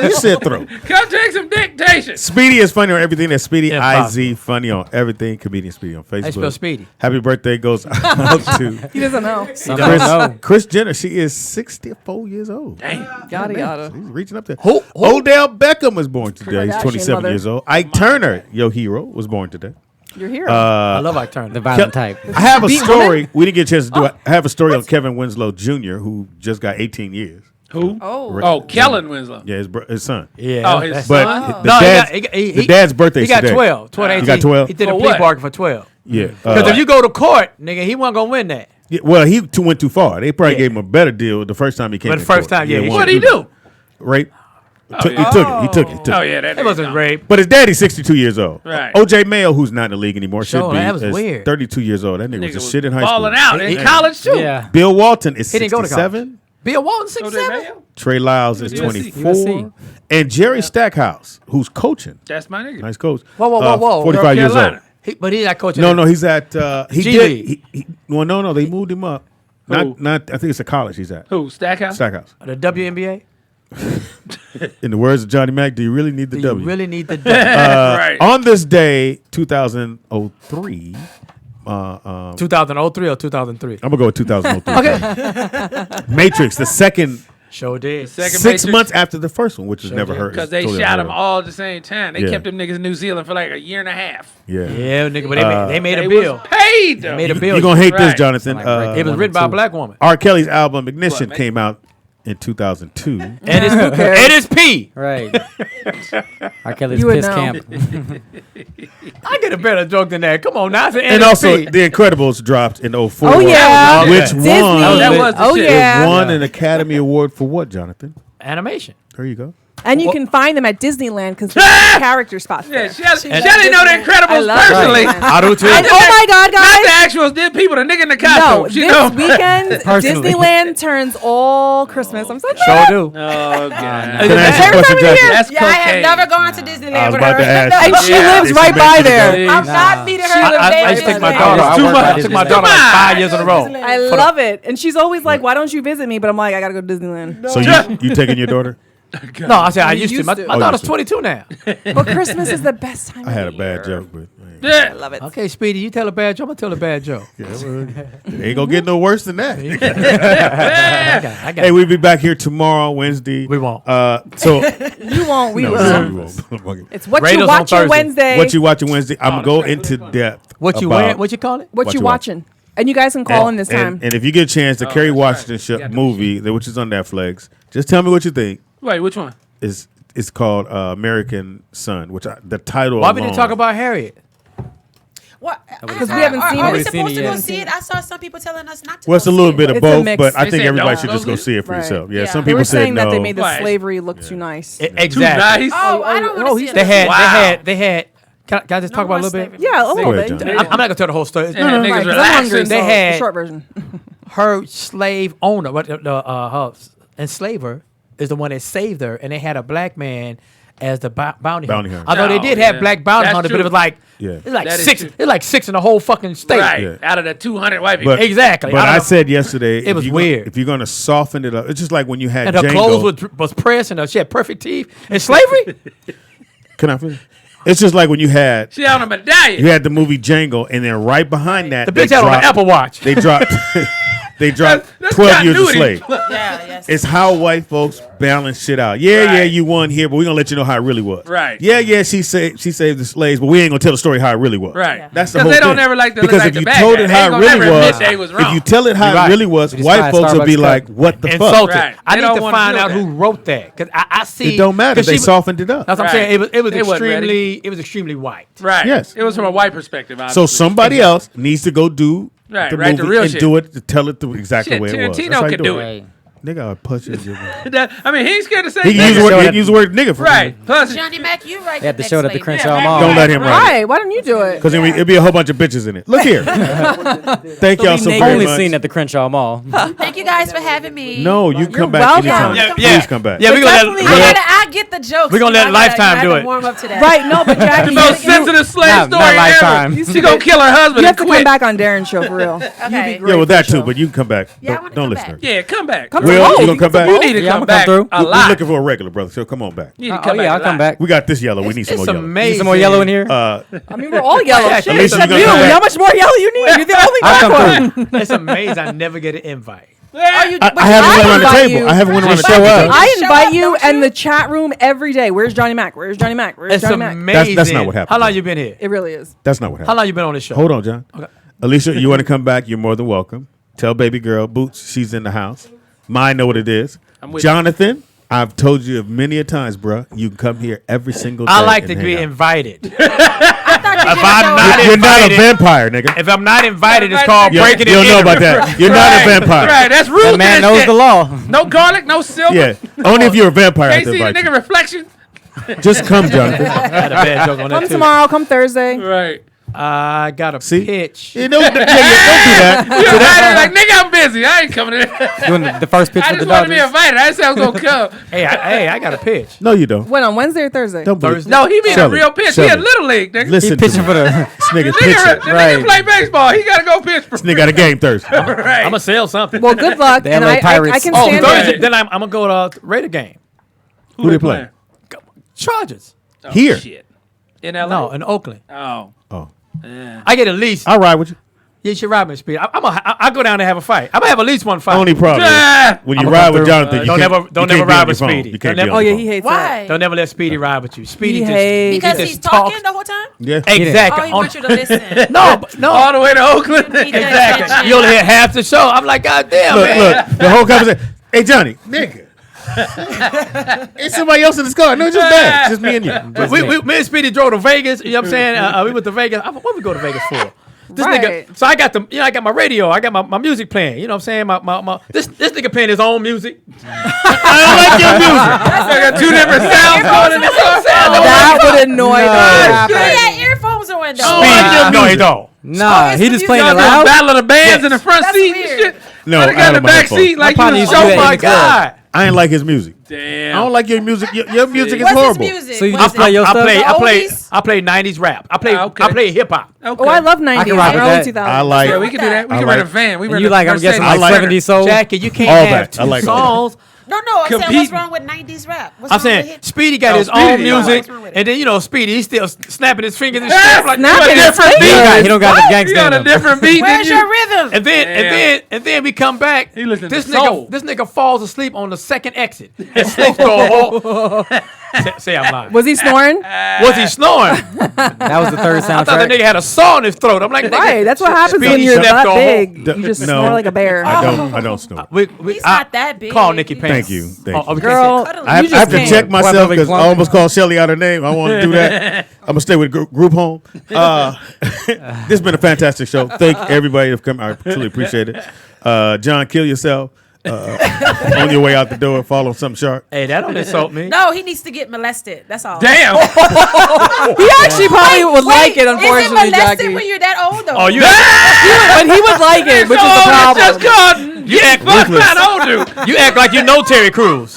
You said throw. Come take some dictation. Speedy is funny on everything. That's Speedy Impossible. IZ funny on everything. Comedian Speedy on Facebook. I spell Speedy. Happy birthday goes out to He doesn't know. Some don't know. Chris Jenner. She is 64 years old. Yada yada. He's reaching up there. Odell Beckham was born today. He's Kardashian 27 mother. years old. Ike Turner, your hero, was born today. Your hero. I love Ike Turner. The violent type. I have a story. We didn't get a chance to do it. I have a story on Kevin Winslow Jr., who just got 18 years. Who? oh. Oh, Kellen Winslow. Yeah, his son. Yeah. Oh, his that's- But son? the, No, dad's, he the dad's birthday He got today. 12. 12 He got 18. 12? He did a For plea what? bargain for 12. Yeah. Because if you go to court, nigga, he wasn't going to win that. Yeah, well, he went too far. They probably Yeah. gave him a better deal the first time he came. But the to first court. time, yeah, he one What'd he or two. do? Rape. yeah. He took it. He took it. Oh, yeah. That It wasn't rape. But his daddy's 62 years old. Right. OJ Mayo, who's not in the league anymore, should Sure, be. that was is weird. 32 years old. That nigga was a shit in high school. balling out in He- college, too. Yeah. Bill Walton is He didn't go to 67. Bill Walton, Oh, 6'7". they Mayo? Trey Lyles is USC. 24. And Jerry Stackhouse, who's coaching. That's my nigga. Nice coach. Whoa. 45 years old. Carolina. But he's not coaching. No, he's at he G did. League. Well, no, they moved him up. Who? Not. I think it's a college he's at. Who? Stackhouse? Stackhouse. The WNBA. In the words of Johnny Mac, do you really need the Do W? you really need the W? Right. On this day, 2003. 2003 or 2003? I'm gonna go with 2003. Okay. Matrix, the second Sure did. Second 6 Matrix. months after the first one, which was never did. heard. Because they totally shot unheard them of. all at the same time. They Yeah. kept them niggas in New Zealand for like a year and a half. Yeah. Yeah, nigga, but they made a They bill. was paid though. They made a bill. You're gonna hate this, Right. Jonathan. It was written by a black woman. R. Kelly's album Ignition What, came out in 2002. And it's P. Right. R. Kelly's You would piss know. camp. I get a better joke than that. Come on now. It's an And also, NSP. The Incredibles dropped in 04. Oh, yeah. Which Okay. won. Disney. That was the Oh, shit. yeah. It won an Academy Award for what, Jonathan? Animation. There you go. And you can find them at Disneyland because character spots Yeah, there. Shelly know the Incredibles love personally. Disneyland. I do too. And oh my God, Not the guys! actual people, the nigga in the No, costume. She this know. weekend Personally. Disneyland turns all Christmas. I'm so Sure excited. do. Oh, God. Can I ask you a Every question, time we Jackie? hear- That's Yeah, I have cocaine. never gone to Disneyland I was with about to her. ask. And she Yeah. lives right by there. I'm not meeting her. lives I used to take my daughter. I Too work much. at I took my Disneyland. daughter like 5 years in a row. I love it. And she's always like, why don't you visit me? But I'm like, I got to go to Disneyland. So you taking your daughter? No, I said I You used to. used My to. my Oh, daughter's you used 22 now. But Christmas is the best time I had a of bad year. joke, but I Yeah. love it. Okay, Speedy, you tell a bad joke. I'm gonna tell a bad joke. yeah, it ain't gonna get no worse than that. I got Hey, we'll be back here tomorrow, Wednesday. We won't. So You won't. We no, will. we won't. It's what Raiders you on watching Thursday. Wednesday. What you watching Wednesday? I'm gonna go into depth. what you about- wearing? What you call it? what what you you watching. And you guys can call in this time. And if you get a chance, the Kerry that's Washington right. show, Got the movie, which is on Netflix, just tell me what you think. Wait, which one? It's called American Son, which the title. Why we didn't alone- talk about Harriet? What? Because we haven't seen Are we it. supposed to yet. go see it? I saw some people telling us not to. Well, it's go a little see bit it. of It's a both, mix. but I They think said everybody don't should just go go see see it for Right. yourself. Yeah, Yeah. some They people were said saying no. that they made the Why? slavery look too nice. Too Exactly. nice? Oh, I don't want to see They it. had. Wow. They had. Can I just talk about it a little bit? Yeah, a Go little ahead, bit. John. I'm not gonna tell the whole story. And Right, niggas 'cause I'm relaxing. hungry, They so had- the short version. Her slave owner, her enslaver, is the one that saved her, and they had a black man as the bounty Bounty hunter. hunter. Although they Oh, did have yeah. black bounty That's hunters, but true. it was like Yeah. it's like That is six. true. It's like six in the whole fucking state. Right. Yeah. Out of the 200 white people. But, Exactly. But I don't I know. said yesterday, It was if you're weird. Gonna, if you're going to soften it up, it's just like when you had And her Django. clothes was pressed, and she had perfect teeth. And slavery. Can I finish? It's just like when you had She on a medallion. you had the movie Django, and then right behind that, The they bitch had on an dropped- Apple Watch. They dropped. They dropped That's 12 years a continuity. slave. Yeah, yes. It's how white folks balance shit out. Yeah, Right. yeah, you won here, but we're gonna let you know how it really was. Right. Yeah, yeah, she saved the slaves, but we ain't gonna tell the story how it really was. Right. That's the 'Cause whole they don't thing. never like to look because like if the you bad told guy. it They how ain't it gonna really never admit was, they was if wrong. you tell it how You're it right. really was, We just white buy a folks will be Starbucks like, cup. "What the fuck?" Insulted. Right. I They need don't to wanna find feel out that. who wrote that because I see. It don't matter. 'cause They she- softened it up. That's what I'm Right. saying. It was They wasn't ready. extremely white. Right. Yes. It was from a white perspective. So Obviously. somebody else needs to go do Right, the right, the movie real and shit. do it to tell it exactly Shit, the way it was. Tarantino That's how you could do it. Right. Nigga, I'll punch you. I mean, he ain't scared to say He can nigga. use the word. He can use the word nigga for Right. Plus, Johnny Mac, you right. They have to next show it at the slave. Crenshaw Yeah, Mall. Don't let him write it. Right. Why don't you do it? Because it'd be a whole bunch of bitches in it. Look here. Thank y'all so naked. very Only much. seen at the Crenshaw Mall. Thank you guys for having me. No, you come back welcome. anytime. Yeah, yeah. Please come back. Yeah, we're gonna definitely- let. I get the jokes. We're gonna let I gotta- Lifetime I do have to it. Warm up to that. Right, no, but Jackie, the most sensitive slave Not story Lifetime. ever. She gonna kill her husband you have and to quit. come back on Darren's show for real. Okay. Yeah, well that too, but you can come back. Yeah, I Don't, wanna don't come listen. back. to her. Yeah, come back. Come Will, on. you gonna come back? You need to Yeah, come I'ma come back through. a We're lot. looking for a regular brother, so come on back. You need to Oh come yeah, back I'll a lot. come back. We got this yellow. We need some It's more yellow. amazing. Need some more yellow in here. I mean, we're all yellow. Shit, Alicia, except you you. gonna come back? How much more yellow you need? You're the only I'll black come one. through. It's amazing. I never get an invite. Are you, I haven't went around the invite table. you. I haven't went around the Just show table. up. I Show invite up, you don't and you? the chat room every day. Where's Johnny Mac? Where's Johnny Mac? Where's It's Johnny Mac? amazing. That's not what happened. How long you been here? It really is. That's not what How happened. long you been on this show? Hold on, John. Okay. Alicia, you want to come back? You're more than welcome. Tell baby girl Boots she's in the house. Mine know what it is. I'm with you. Jonathan, I've told you many a times, bro. You can come here every single day. I like to and be hang out. invited. I thought you If did I'm show not up. You're not a invited. vampire, nigga. If I'm not invited, it's Right. called You breaking don't and know entering. about that. You're not a vampire. Right, that's rude. That to man that knows shit. the law. No garlic, no silver. Yeah. Only if you're a vampire, I Can't have to see the invite nigga you. reflection. Just come, Jonathan. I had a bad joke on that Come too. tomorrow. Come Thursday. Right. I got a pitch. Don't do that. You're invited, like, nigga, I'm busy. I ain't coming in. Doing the first pitch I with the just want to be Dodgers. invited. I said I was going to come. Hey, I got a pitch. No, you don't. When on Wednesday or Thursday? Don't Thursday. No, he mean a Shelly, real pitch. Shelly. He a little league, nigga. Listen He pitching for the. this nigga The pitching. nigga play baseball. He got to go pitch for This nigga got a game Thursday. right. I'm gonna sell something. Well, good luck. The And LA I Pirates. can Oh, stand Thursday. it. Then I'm gonna go to Raider game. Who they play? Chargers. Here. Shit. In LA? No, in Oakland. Oh. Oh, I get at least. I'll ride with you. You should ride me, Speed. I go down there and have a fight. I'm gonna have at least one fight. Only problem Ah. is when you I'ma ride come with through. Jonathan, you Don't can't, never you can't ride be on with your phone. Speedy. You Don't can't be never- on Oh, your yeah, phone. he hates Why? that. Don't never let Speedy ride with you. Speedy He just hates- Because just he's talks. talking the whole time. Yeah. Exactly. Oh, he wants you to listen. No, but- no. All the way to Oakland. He does Exactly. attention. You only hear half the show. I'm like, God damn, Look, man. the whole conversation. Hey, Johnny, nigga. It's somebody else in this car. No, it's just that. It's just me and you. Me and Speedy drove to Vegas. You know what I'm saying? We went to Vegas. What we go to Vegas for? This Right. nigga. So I got I got my radio. I got my music playing. You know what I'm saying? This nigga playing his own music. I don't like your music. I got two different sounds going in the car. That would annoy the He crap out of had me. earphones on though. Speedy, no, he don't. Nah, he just playing it Y'all doing loud. battle of the bands in the front That's seat weird. and shit. No, I I got in had the my back headphones. seat like partner you used was to do Oh that in my the club. God. I ain't like his music. Damn. I don't like your music. Your music is What's horrible. his music? So you What just is play it? your stuff? I play 90s rap. I play hip hop. Okay. Oh, I love 90s. can rock with early that. 2000s. I like. Yeah, we can do that. We I can like- rent a van. We And rent you a like, I'm guessing, I like like- 70s soul. Jackie, you can't All have that. I two like all songs. No, I'm saying what's Competing. wrong with 90s rap? What's I'm wrong with saying hip- Speedy got Oh, his Speedy, own yeah. music, What's wrong with and then Speedy he's still snapping his fingers and Ah, shit. I'm like, snapping you a his different fingers? beat. He don't got the You gangsta got in a him. different beat than Where's you. your rhythm? And then we come back. He listen to this soul. nigga falls asleep on the second exit and sleeps the whole. Say I'm lying. Was he snoring? Was he snoring? That was the third I thought the soundtrack. nigga had a saw in his throat. I'm like, nigga, Right. That's what happens when Speedy you're slept that the whole- big. You just No, snore like a bear. I don't snore. He's not that big. Call Nikki Payne. Thank you. Thank you. we can't Girl, Cuddle. I you have just to can't. check myself Well, because I plumbing. almost called Shelly out her name. I want to do that. I'm gonna stay with group home. This has been a fantastic show. Thank everybody for coming. I truly appreciate it. John, kill yourself on your way out the door. Follow something sharp. Hey, that don't insult me. No, he needs to get molested. That's all. Damn. He actually probably would like it, Is unfortunately, it molested Jackie. when you're that old though? Oh, you But he would like it, which is the problem. Just called. you act ruthless. Not old dude. You act like you know Terry Crews.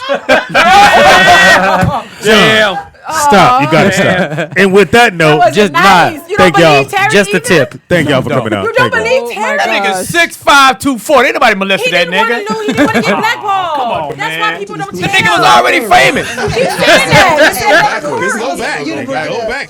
Damn. Stop. You gotta stop. And with that note, Was it just nice? not. You Thank don't y'all. believe Terry Just a either? tip. thank y'all for coming out. You don't Thank y'all. believe Oh my Terry? That gosh. nigga 6'5", 240. Ain't nobody molested He that didn't want nigga. to lose. He didn't want to get blackballed. Come on, That's man. why people don't The tell. nigga was already famous. Keep saying that. Go back. Go back.